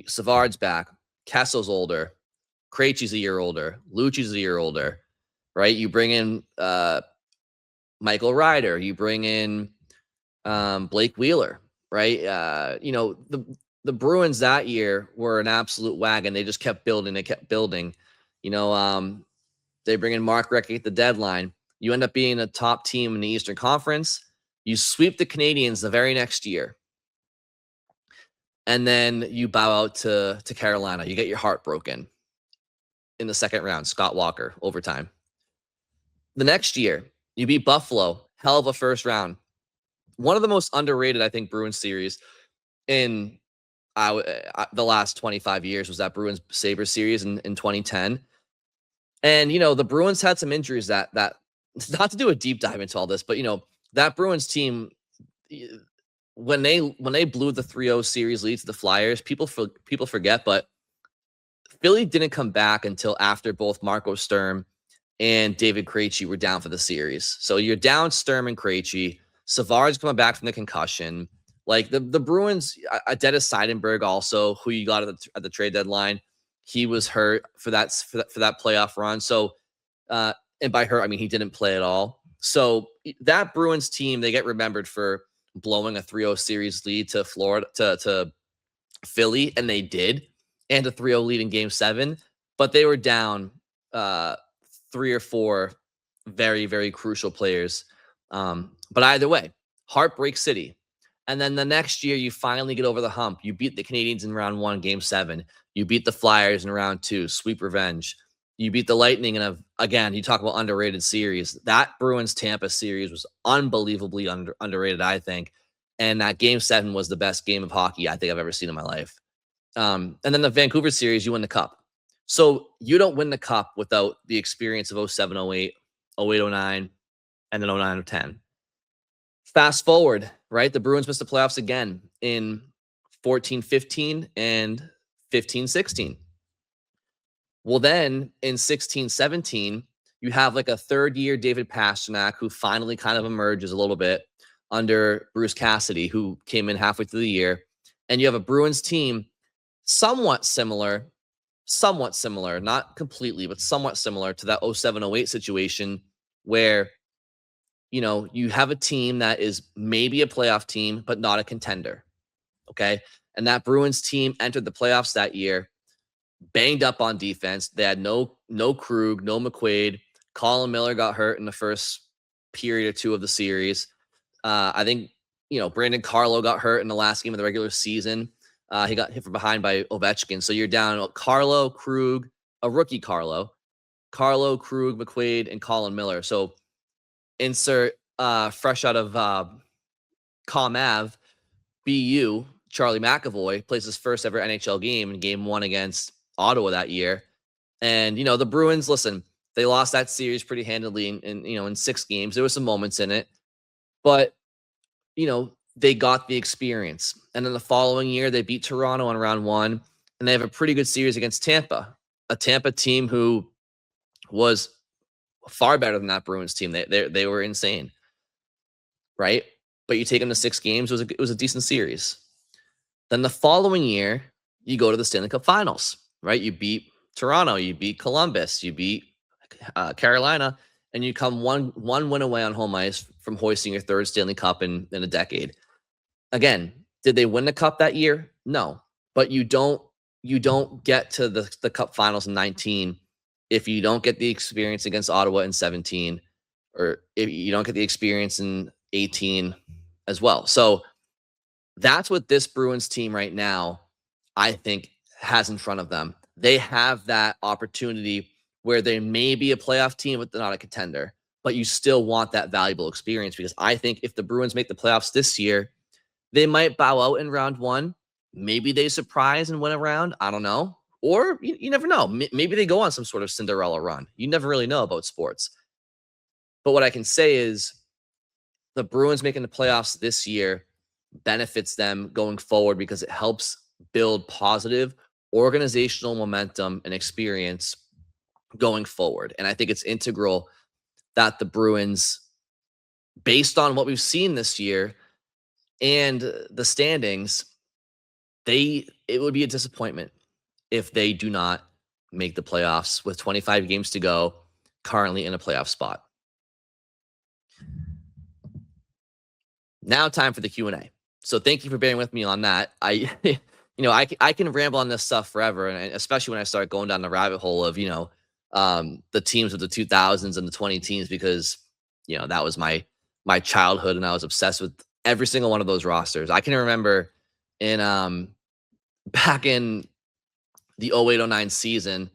Savard's back. Kessel's older. Krejci's a year older. Lucci's a year older, right? You bring in Michael Ryder. You bring in Blake Wheeler, right? The Bruins that year were an absolute wagon. They just kept building. They kept building. They bring in Mark Recchi at the deadline. You end up being a top team in the Eastern Conference. You sweep the Canadiens the very next year. And then you bow out to Carolina. You get your heart broken in the second round. Scott Walker, overtime. The next year, you beat Buffalo. Hell of a first round. One of the most underrated, I think, Bruins series in the last 25 years was that Bruins-Sabres series in 2010. And, the Bruins had some injuries that not to do a deep dive into all this, but, that Bruins team, when they blew the 3-0 series lead to the Flyers, people forget, but Philly didn't come back until after both Marco Sturm and David Krejci were down for the series. So you're down Sturm and Krejci. Savard's coming back from the concussion. Like the Bruins, Dennis Seidenberg also, who you got at the trade deadline, he was hurt for that playoff run. So, and by hurt, I mean he didn't play at all. So that Bruins team, they get remembered for blowing a 3-0 series lead to Florida to Philly, and they did, and a 3-0 lead in Game 7. But they were down 3 or 4 very, very crucial players. But either way, heartbreak city. And then the next year, you finally get over the hump. You beat the Canadiens in round 1, Game 7. You beat the Flyers in round 2, sweep revenge. You beat the Lightning in again, you talk about underrated series. That Bruins-Tampa series was unbelievably underrated, I think. And that Game 7 was the best game of hockey I think I've ever seen in my life. And then the Vancouver series, you win the Cup. So you don't win the Cup without the experience of 07, 08, 08, 09, and then 09, 10. Fast forward, right? The Bruins missed the playoffs again in 14-15 and 15-16. Well, then in 16-17, you have like a third-year David Pastrnak who finally kind of emerges a little bit under Bruce Cassidy, who came in halfway through the year. And you have a Bruins team somewhat similar, not completely, but somewhat similar to that 07-08 situation where, you have a team that is maybe a playoff team, but not a contender. Okay. And that Bruins team entered the playoffs that year, banged up on defense. They had no Krug, no McQuaid. Colin Miller got hurt in the first period or two of the series. I think, Brandon Carlo got hurt in the last game of the regular season. He got hit from behind by Ovechkin. So you're down Carlo, Krug, a rookie Carlo, Krug, McQuaid, and Colin Miller. So insert fresh out of Com Ave, BU, Charlie McAvoy plays his first ever NHL game in Game 1 against Ottawa that year. And, the Bruins, listen, they lost that series pretty handily in 6 games. There were some moments in it. But, they got the experience. And then the following year, they beat Toronto in round 1. And they have a pretty good series against Tampa, a Tampa team who was far better than that Bruins team. They were insane, right? But you take them to 6 games. It was a decent series. Then the following year, you go to the Stanley Cup Finals, right? You beat Toronto, you beat Columbus, you beat Carolina, and you come one win away on home ice from hoisting your 3rd Stanley Cup in a decade. Again, did they win the Cup that year? No, but you don't get to the Cup Finals in 19 if you don't get the experience against Ottawa in 17, or if you don't get the experience in 18 as well. So that's what this Bruins team right now, I think, has in front of them. They have that opportunity where they may be a playoff team, but they're not a contender. But you still want that valuable experience, because I think if the Bruins make the playoffs this year, they might bow out in round 1. Maybe they surprise and win a round. I don't know. Or you never know. Maybe they go on some sort of Cinderella run. You never really know about sports. But what I can say is the Bruins making the playoffs this year benefits them going forward, because it helps build positive organizational momentum and experience going forward. And I think it's integral that the Bruins based on what we've seen this year and the standings, it would be a disappointment if they do not make the playoffs with 25 games to go, currently in a playoff spot. Now time for the Q&A. So thank you for bearing with me on that. I can ramble on this stuff forever, and especially when I start going down the rabbit hole of, the teams of the 2000s and the 20 teams, because, that was my childhood, and I was obsessed with every single one of those rosters. I can remember back in the 08-09 season,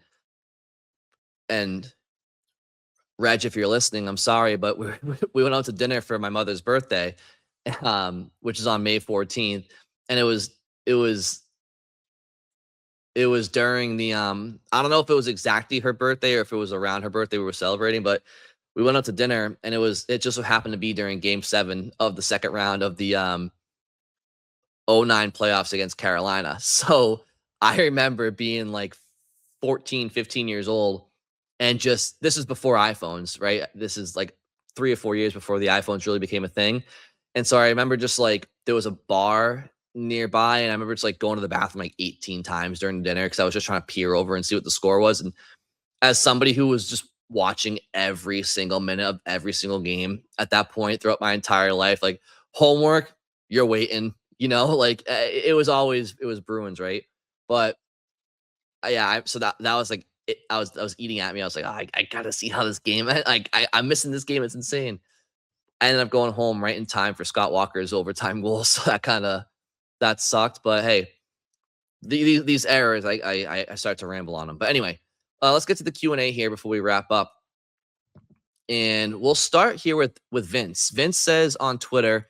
and Reg, if you're listening, I'm sorry, but we went out to dinner for my mother's birthday, which is on May 14th, and it was during the I don't know if it was exactly her birthday or if it was around her birthday we were celebrating, but we went out to dinner, and it just so happened to be during Game 7 of the second round of the 09 playoffs against Carolina. So I remember being like 14, 15 years old, and this is before iPhones, right? This is like 3 or 4 years before the iPhones really became a thing. And so I remember just like there was a bar nearby, and I remember just like going to the bathroom like 18 times during dinner because I was just trying to peer over and see what the score was. And as somebody who was just watching every single minute of every single game at that point throughout my entire life, like homework, you're waiting, like it was Bruins, right? But so that was like I was eating at me. I was like, I gotta see how this game. I'm missing this game. It's insane. I ended up going home right in time for Scott Walker's overtime goal, so that sucked. But hey, these errors, I start to ramble on them. But anyway, let's get to the Q&A here before we wrap up, and we'll start here with Vince. Vince says on Twitter,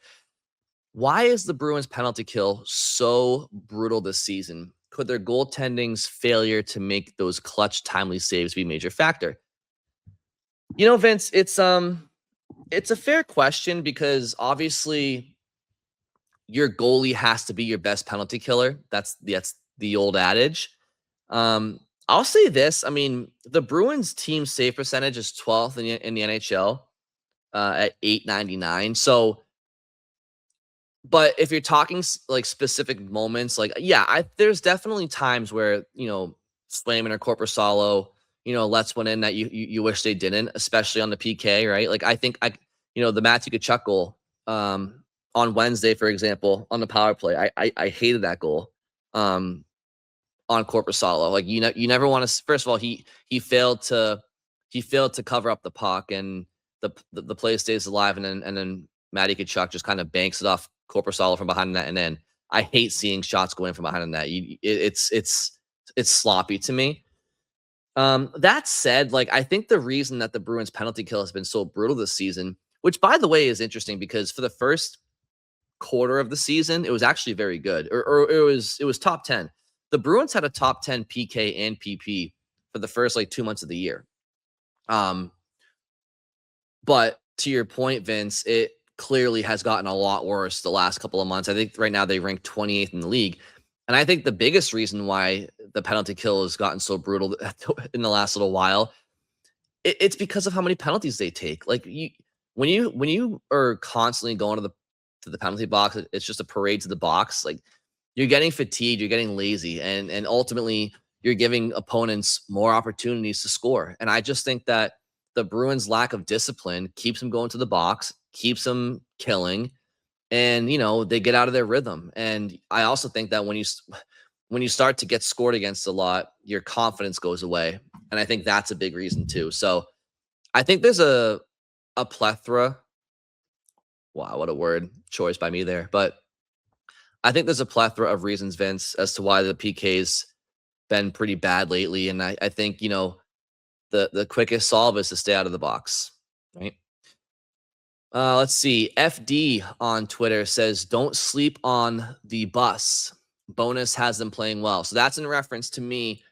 "Why is the Bruins penalty kill so brutal this season? Could their goaltending's failure to make those clutch, timely saves be a major factor?" Vince, it's a fair question because obviously your goalie has to be your best penalty killer. That's the old adage. I'll say this. I mean, the Bruins team save percentage is 12th in the NHL at .899. So, but if you're talking like specific moments, like, there's definitely times where, Swayman or Korpisalo, lets one in that you wish they didn't, especially on the PK, right? Like, I think the Matthew Tkachuk goal on Wednesday, for example, on the power play, I hated that goal on Korpisalo. Like, you never want to. First of all, he failed to cover up the puck, and the play stays alive, and then Matty Tkachuk just kind of banks it off Korpisalo from behind the net, and then I hate seeing shots go in from behind the net. It's sloppy to me. That said, like, I think the reason that the Bruins penalty kill has been so brutal this season, which by the way is interesting because for the first quarter of the season, it was actually very good, or it was top 10. The Bruins had a top 10 PK and PP for the first 2 months of the year. But to your point, Vince, it clearly has gotten a lot worse the last couple of months. I think right now they rank 28th in the league. And I think the biggest reason why the penalty kill has gotten so brutal in the last little while, it's because of how many penalties they take. Like, when you are constantly going to the penalty box, it's just a parade to the box. Like, you're getting fatigued, you're getting lazy, and ultimately you're giving opponents more opportunities to score. And I just think that the Bruins' lack of discipline keeps them going to the box, keeps them killing, and they get out of their rhythm. And I also think that when you start to get scored against a lot, your confidence goes away, and I think that's a big reason too. So I think there's a plethora. Wow, what a word choice by me there. But I think there's a plethora of reasons, Vince, as to why the PK's been pretty bad lately. And I think, the quickest solve is to stay out of the box, right? Let's see. FD on Twitter says, "Don't sleep on the bus. Bonus has them playing well." So that's in reference to me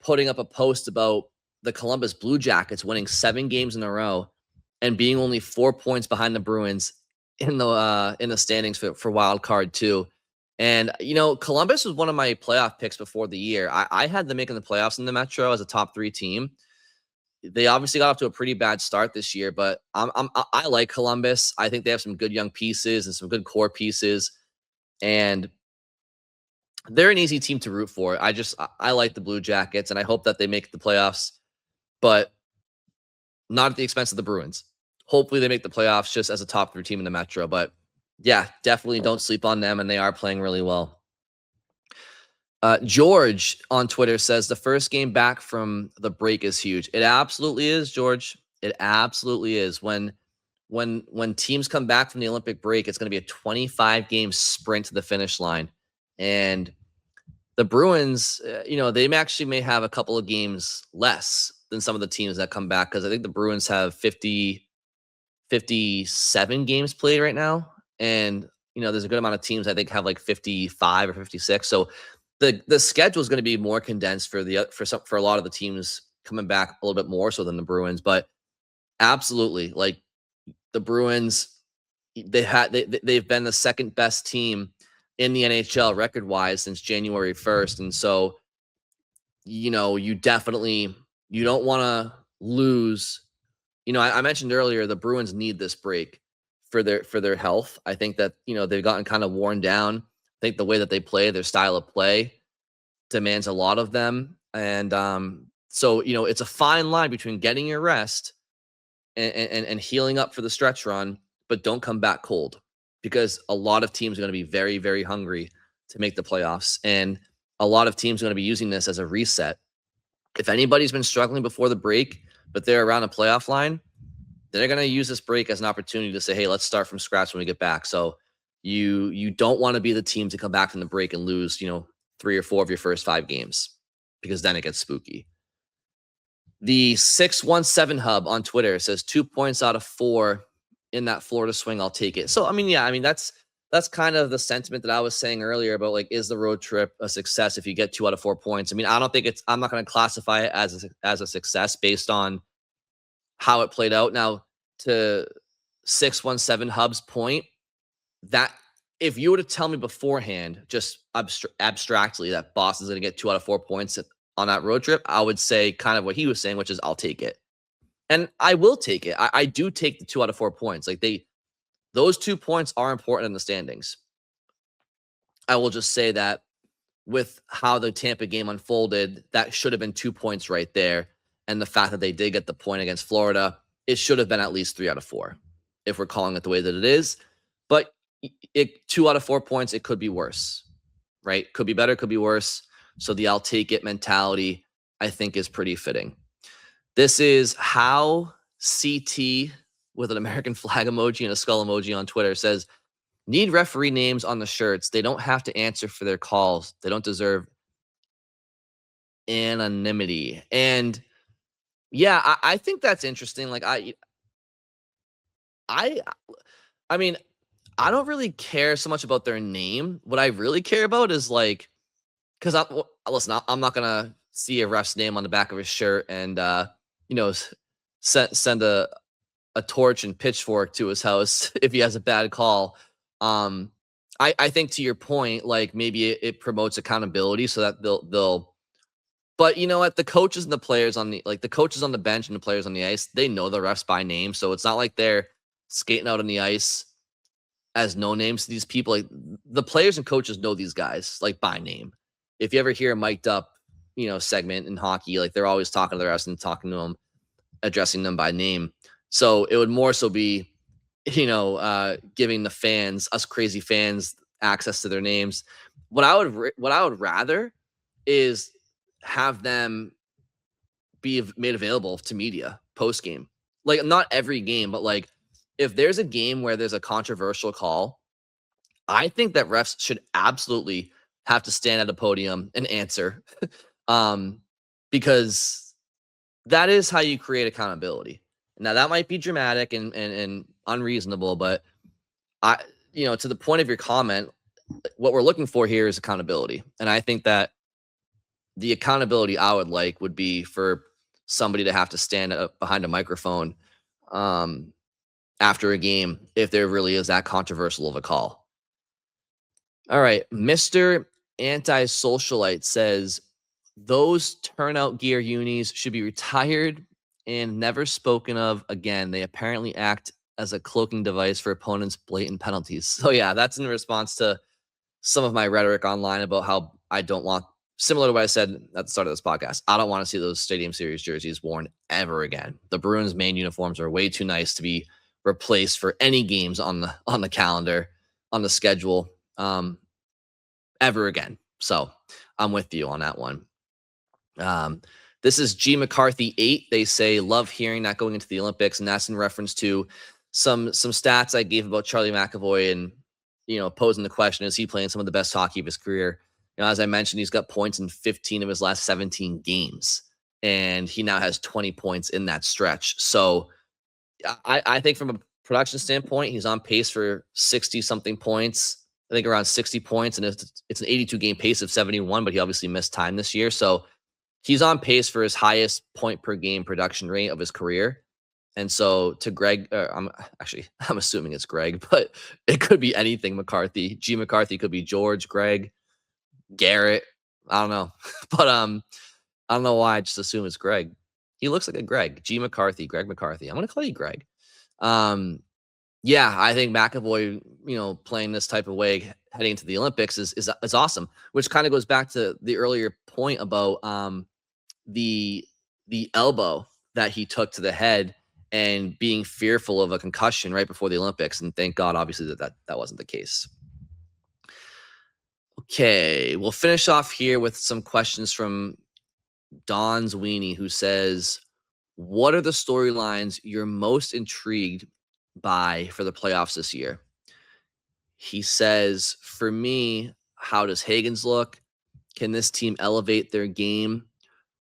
putting up a post about the Columbus Blue Jackets winning 7 games in a row and being only 4 points behind the Bruins in the standings for wild card 2. And Columbus was one of my playoff picks before the year. I had them making the playoffs in the Metro as a top 3 team. they obviously got off to a pretty bad start this year, but I like Columbus. I think they have some good young pieces and some good core pieces, and they're an easy team to root for. I like the Blue Jackets, and I hope that they make the playoffs, but not at the expense of the Bruins. Hopefully they make the playoffs just as a top 3 team in the Metro, but yeah, definitely don't sleep on them, and they are playing really well. George on Twitter says the first game back from the break is huge. It absolutely is, George. It absolutely is. When teams come back from the Olympic break, it's going to be a 25-game sprint to the finish line. And the Bruins, they may have a couple of games less than some of the teams that come back, because I think the Bruins have 57 games played right now. And, there's a good amount of teams I think have like 55 or 56. So the schedule is going to be more condensed for a lot of the teams coming back a little bit more so than the Bruins. But absolutely, like the Bruins, they've been the second best team in the NHL record wise since January 1st. And so, you don't want to lose. I mentioned earlier, the Bruins need this break for their health. I think that, they've gotten kind of worn down. I think the way that they play, their style of play demands a lot of them. And so, it's a fine line between getting your rest and healing up for the stretch run, but don't come back cold, because a lot of teams are going to be very, very hungry to make the playoffs. And a lot of teams are going to be using this as a reset. If anybody's been struggling before the break, but they're around a playoff line, they're going to use this break as an opportunity to say, hey, let's start from scratch when we get back. So you don't want to be the team to come back from the break and lose, 3 or 4 of your first 5 games, because then it gets spooky. The 617 Hub on Twitter says 2 points out of 4 in that Florida swing. I'll take it. So, that's kind of the sentiment that I was saying earlier about, like, is the road trip a success if you get 2 out of 4 points? I'm not going to classify it as a success based on how it played out. Now, to 617 Hub's point, that if you were to tell me beforehand, just abstractly, that Boston's going to get 2 out of 4 points on that road trip, I would say kind of what he was saying, which is I'll take it. And I will take it. I do take the 2 out of 4 points. Like, those 2 points are important in the standings. I will just say that with how the Tampa game unfolded, that should have been 2 points right there. And the fact that they did get the point against Florida, it should have been at least 3 out of 4, if we're calling it the way that it is. But 2 out of 4 points, it could be worse, right? Could be better, could be worse. So the I'll take it mentality, I think, is pretty fitting. This is how CT with an American flag emoji and a skull emoji on Twitter says, need referee names on the shirts. They don't have to answer for their calls. They don't deserve anonymity. And yeah, I think that's interesting. Like, I don't really care so much about their name. What I really care about is, like, because I'm not gonna see a ref's name on the back of his shirt and send a torch and pitchfork to his house if he has a bad call. I think, to your point, like, maybe it promotes accountability so that they'll. But you know what? The coaches and the players the coaches on the bench and the players on the ice, they know the refs by name, so it's not like they're skating out on the ice as no names to these people. Like, the players and coaches know these guys, like, by name. If you ever hear a mic'd up, segment in hockey, like, they're always talking to the refs and talking to them, addressing them by name. So it would more so be, giving the fans, us crazy fans, access to their names. What I would rather is have them be made available to media post game. Like, not every game, but, like, if there's a game where there's a controversial call, I think that refs should absolutely have to stand at a podium and answer, because that is how you create accountability. Now, that might be dramatic and unreasonable, but to the point of your comment, what we're looking for here is accountability. And I think that the accountability I would like would be for somebody to have to stand up behind a microphone after a game if there really is that controversial of a call. All right. Mr. Anti-Socialite says those turnout gear unis should be retired and never spoken of again. They apparently act as a cloaking device for opponents' blatant penalties. So yeah, that's in response to some of my rhetoric online about how I don't want, similar to what I said at the start of this podcast, I don't want to see those Stadium Series jerseys worn ever again. The Bruins' main uniforms are way too nice to be replaced for any games on the calendar, on the schedule, ever again. So I'm with you on that one. This is G McCarthy 8. They say, love hearing that going into the Olympics. And that's in reference to some stats I gave about Charlie McAvoy and, posing the question, is he playing some of the best hockey of his career? As I mentioned, he's got points in 15 of his last 17 games, and he now has 20 points in that stretch. So I think from a production standpoint, he's on pace for 60 something points. I think around 60 points, and it's an 82 game pace of 71, but he obviously missed time this year. So he's on pace for his highest point per game production rate of his career. And so to Greg, I'm assuming it's Greg, but it could be anything McCarthy. G McCarthy could be George, Greg, Garrett. I don't know. But I don't know why I just assume it's Greg. He looks like a Greg. G McCarthy, Greg McCarthy. I'm going to call you Greg. Yeah, I think McAvoy, playing this type of way heading into the Olympics is awesome, which kind of goes back to the earlier point about the elbow that he took to the head and being fearful of a concussion right before the Olympics. And thank God, obviously, that wasn't the case. Okay, we'll finish off here with some questions from Don's Weenie, who says, what are the storylines you're most intrigued by for the playoffs this year? He says, for me, how does Hagens look? Can this team elevate their game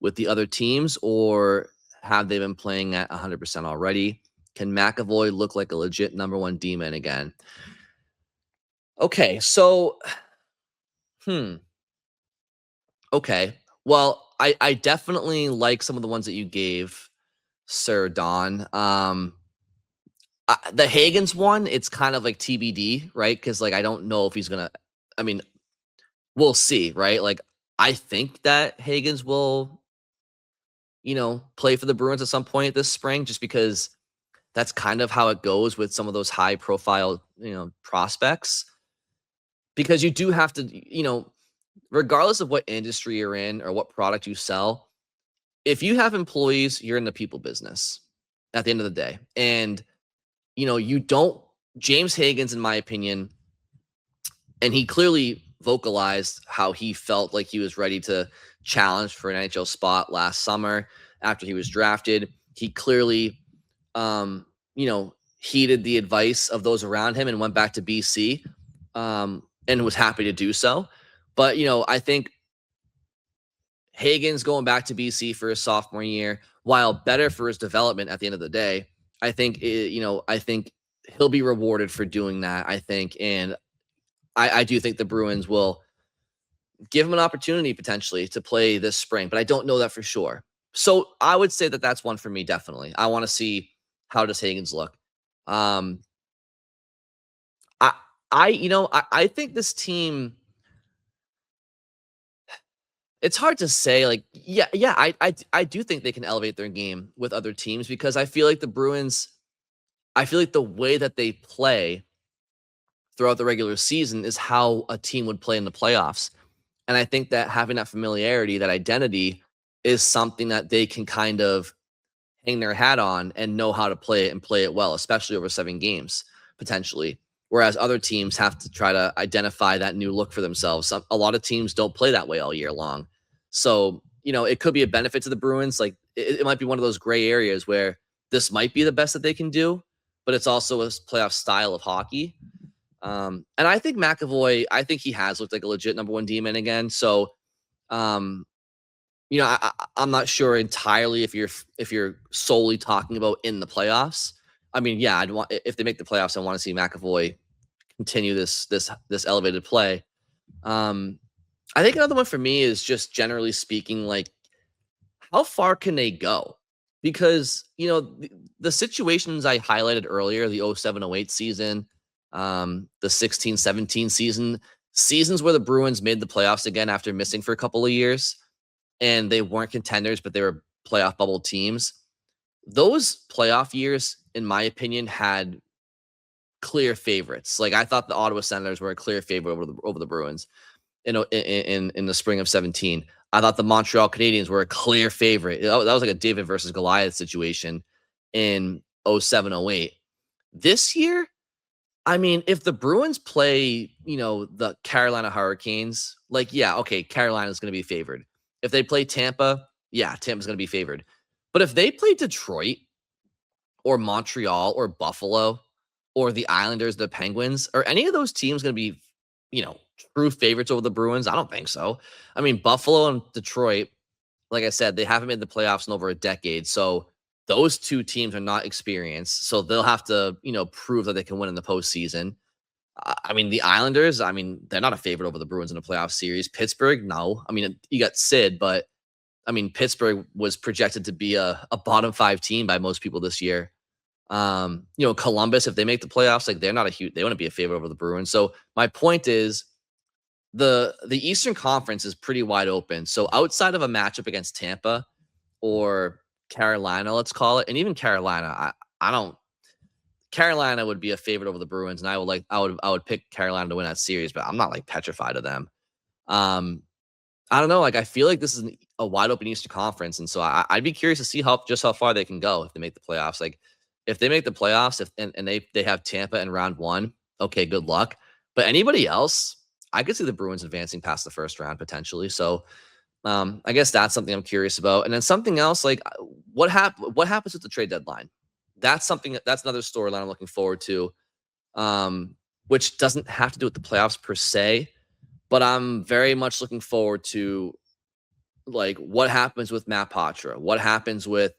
with the other teams, or have they been playing at 100% already? Can McAvoy look like a legit number one D-man again? Okay, so, okay. Well, I definitely like some of the ones that you gave, Sir Don. The Hagens one, it's kind of like TBD, right? Because I don't know if he's gonna. I mean, we'll see, right? I think that Hagens will, play for the Bruins at some point this spring, just because that's kind of how it goes with some of those high profile, prospects. Because you do have to, regardless of what industry you're in or what product you sell, if you have employees, you're in the people business at the end of the day. And, you don't, James Hagens, in my opinion, and he clearly vocalized how he felt like he was ready to challenge for an NHL spot last summer after he was drafted. He clearly, heeded the advice of those around him and went back to BC, and was happy to do so. But, I think Hagens going back to BC for his sophomore year, while better for his development at the end of the day, I think, I think he'll be rewarded for doing that, I think. And I do think the Bruins will give him an opportunity potentially to play this spring, but I don't know that for sure. So I would say that that's one for me, definitely. I want to see, how does Hagens look? I think this team, it's hard to say. I do think they can elevate their game with other teams, because I feel like the Bruins, I feel like the way that they play throughout the regular season is how a team would play in the playoffs. And I think that having that familiarity, that identity, is something that they can kind of hang their hat on and know how to play it and play it well, especially over 7 games, potentially. Whereas other teams have to try to identify that new look for themselves. A lot of teams don't play that way all year long. So, it could be a benefit to the Bruins. It might be one of those gray areas where this might be the best that they can do, but it's also a playoff style of hockey. And I think McAvoy, he has looked like a legit number one D-man again. So, I'm not sure entirely if you're solely talking about in the playoffs. I mean, yeah, if they make the playoffs, I want to see McAvoy continue this elevated play. I think another one for me is just generally speaking, how far can they go? Because, the situations I highlighted earlier, the 07-08 season, the 16-17 seasons where the Bruins made the playoffs again after missing for a couple of years, and they weren't contenders, but they were playoff bubble teams. those playoff years, in my opinion, had clear favorites. Like I thought the Ottawa Senators were a clear favorite over the Bruins in the spring of 17. I thought the Montreal Canadiens were a clear favorite. That was like a David versus Goliath situation in 07-08. This year, I mean, if the Bruins play, the Carolina Hurricanes, like, yeah, okay, Carolina's going to be favored. If they play Tampa, yeah, Tampa's going to be favored. But if they play Detroit or Montreal or Buffalo or the Islanders, the Penguins, are any of those teams going to be, true favorites over the Bruins? I don't think so. I mean, Buffalo and Detroit, like I said, they haven't made the playoffs in over a decade. So those two teams are not experienced. So they'll have to, prove that they can win in the postseason. I mean, the Islanders, they're not a favorite over the Bruins in a playoff series. Pittsburgh, no. I mean, you got Sid, but Pittsburgh was projected to be a bottom 5 team by most people this year. Columbus, if they make the playoffs, like they wouldn't be a favorite over the Bruins. So my point is the Eastern Conference is pretty wide open. So outside of a matchup against Tampa or Carolina, let's call it, and even Carolina, Carolina would be a favorite over the Bruins, and I would pick Carolina to win that series, but I'm not like petrified of them. I don't know. Like I feel like this is a wide open Eastern Conference, and so I'd be curious to see how far they can go if they make the playoffs. Like if they make the playoffs, and they have Tampa in round 1, okay, good luck. But anybody else, I could see the Bruins advancing past the first round potentially. So I guess that's something I'm curious about. And then something else, like what happens with the trade deadline? That's another storyline I'm looking forward to, which doesn't have to do with the playoffs per se, but I'm very much looking forward to like what happens with Matt Patra, what happens with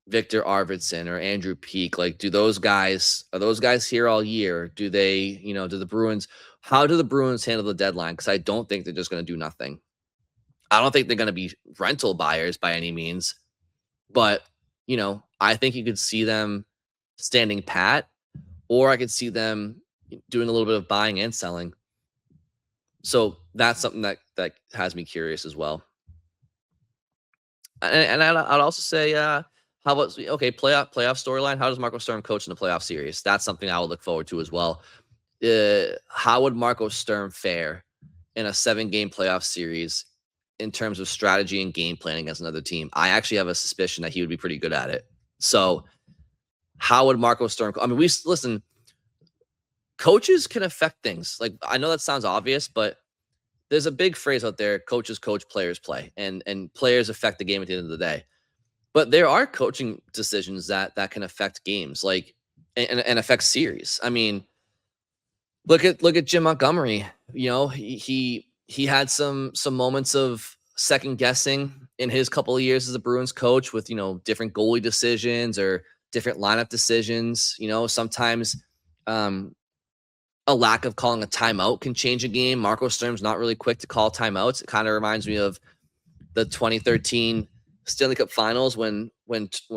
Victor Arvidsson or Andrew Peak. Like, are those guys here all year? Do they, how do the Bruins handle the deadline? Because I don't think they're just going to do nothing. I don't think they're going to be rental buyers by any means, but I think you could see them standing pat, or I could see them doing a little bit of buying and selling. So that's something that has me curious as well. And I'd also say, how about playoff storyline? How does Marco Sturm coach in the playoff series? That's something I would look forward to as well. How would Marco Sturm fare in a 7-game playoff series in terms of strategy and game planning against another team? I actually have a suspicion that he would be pretty good at it. So how would Marco Sturm? Listen, coaches can affect things. Like, I know that sounds obvious, but there's a big phrase out there: coaches coach, players play, and players affect the game at the end of the day. But there are coaching decisions that can affect games, like and affect series. I mean, look at Jim Montgomery. He had some moments of second guessing in his couple of years as a Bruins coach with different goalie decisions or different lineup decisions. Sometimes a lack of calling a timeout can change a game. Marco Sturm's not really quick to call timeouts. It kind of reminds me of the 2013 Stanley Cup Finals when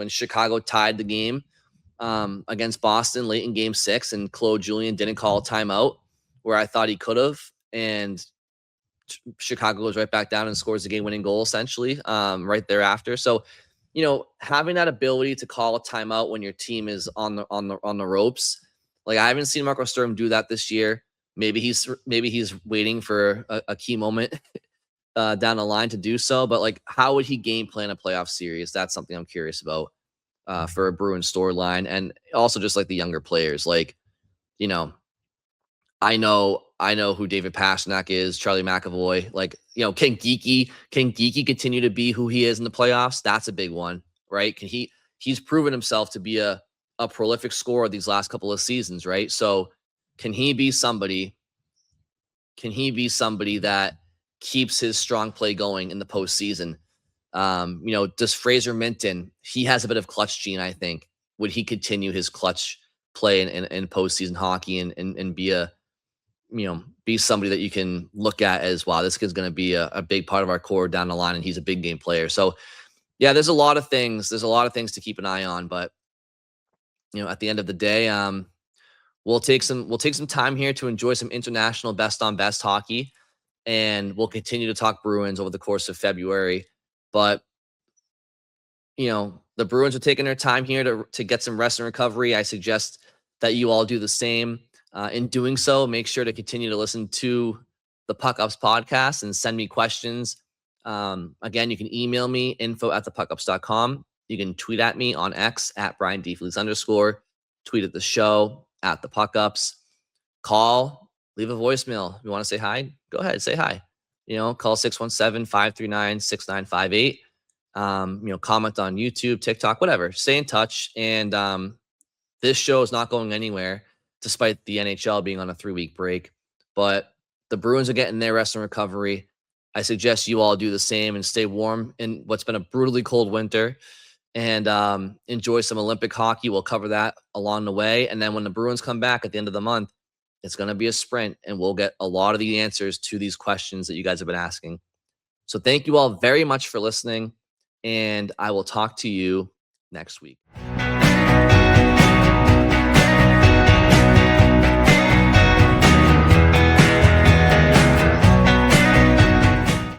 Chicago tied the game against Boston late in Game 6, and Claude Julien didn't call a timeout where I thought he could have, and Chicago goes right back down and scores the game-winning goal essentially right thereafter. So, having that ability to call a timeout when your team is on the ropes, like I haven't seen Marco Sturm do that this year. Maybe he's waiting for a key moment down the line to do so. But like, how would he game plan a playoff series? That's something I'm curious about for a Bruins storyline, and also just like the younger players. Like, I know who David Pastrnak is, Charlie McAvoy. Like, can Geeky continue to be who he is in the playoffs? That's a big one, right? He's proven himself to be a prolific scorer these last couple of seasons, right? So can he be somebody that keeps his strong play going in the postseason? Does Fraser Minton, he has a bit of clutch gene, I think. Would he continue his clutch play in postseason hockey and be somebody that you can look at as, wow, this kid's going to be a big part of our core down the line, and he's a big game player. So yeah, there's a lot of things to keep an eye on, but at the end of the day, we'll take some time here to enjoy some international best on best hockey, and we'll continue to talk Bruins over the course of February. But the Bruins are taking their time here to get some rest and recovery. I suggest that you all do the same. In doing so, make sure to continue to listen to the PuckUps podcast and send me questions. Again, you can email me, info@thepuckups.com. You can tweet at me on X at Brian D. Felice _, tweet at the show at the PuckUps. Call, leave a voicemail. You want to say hi? Go ahead, say hi. Call 617-539-6958. Comment on YouTube, TikTok, whatever. Stay in touch. And this show is not going anywhere, despite the NHL being on a 3-week break. But the Bruins are getting their rest and recovery. I suggest you all do the same and stay warm in what's been a brutally cold winter, and enjoy some Olympic hockey. We'll cover that along the way. And then when the Bruins come back at the end of the month, it's going to be a sprint, and we'll get a lot of the answers to these questions that you guys have been asking. So thank you all very much for listening, and I will talk to you next week.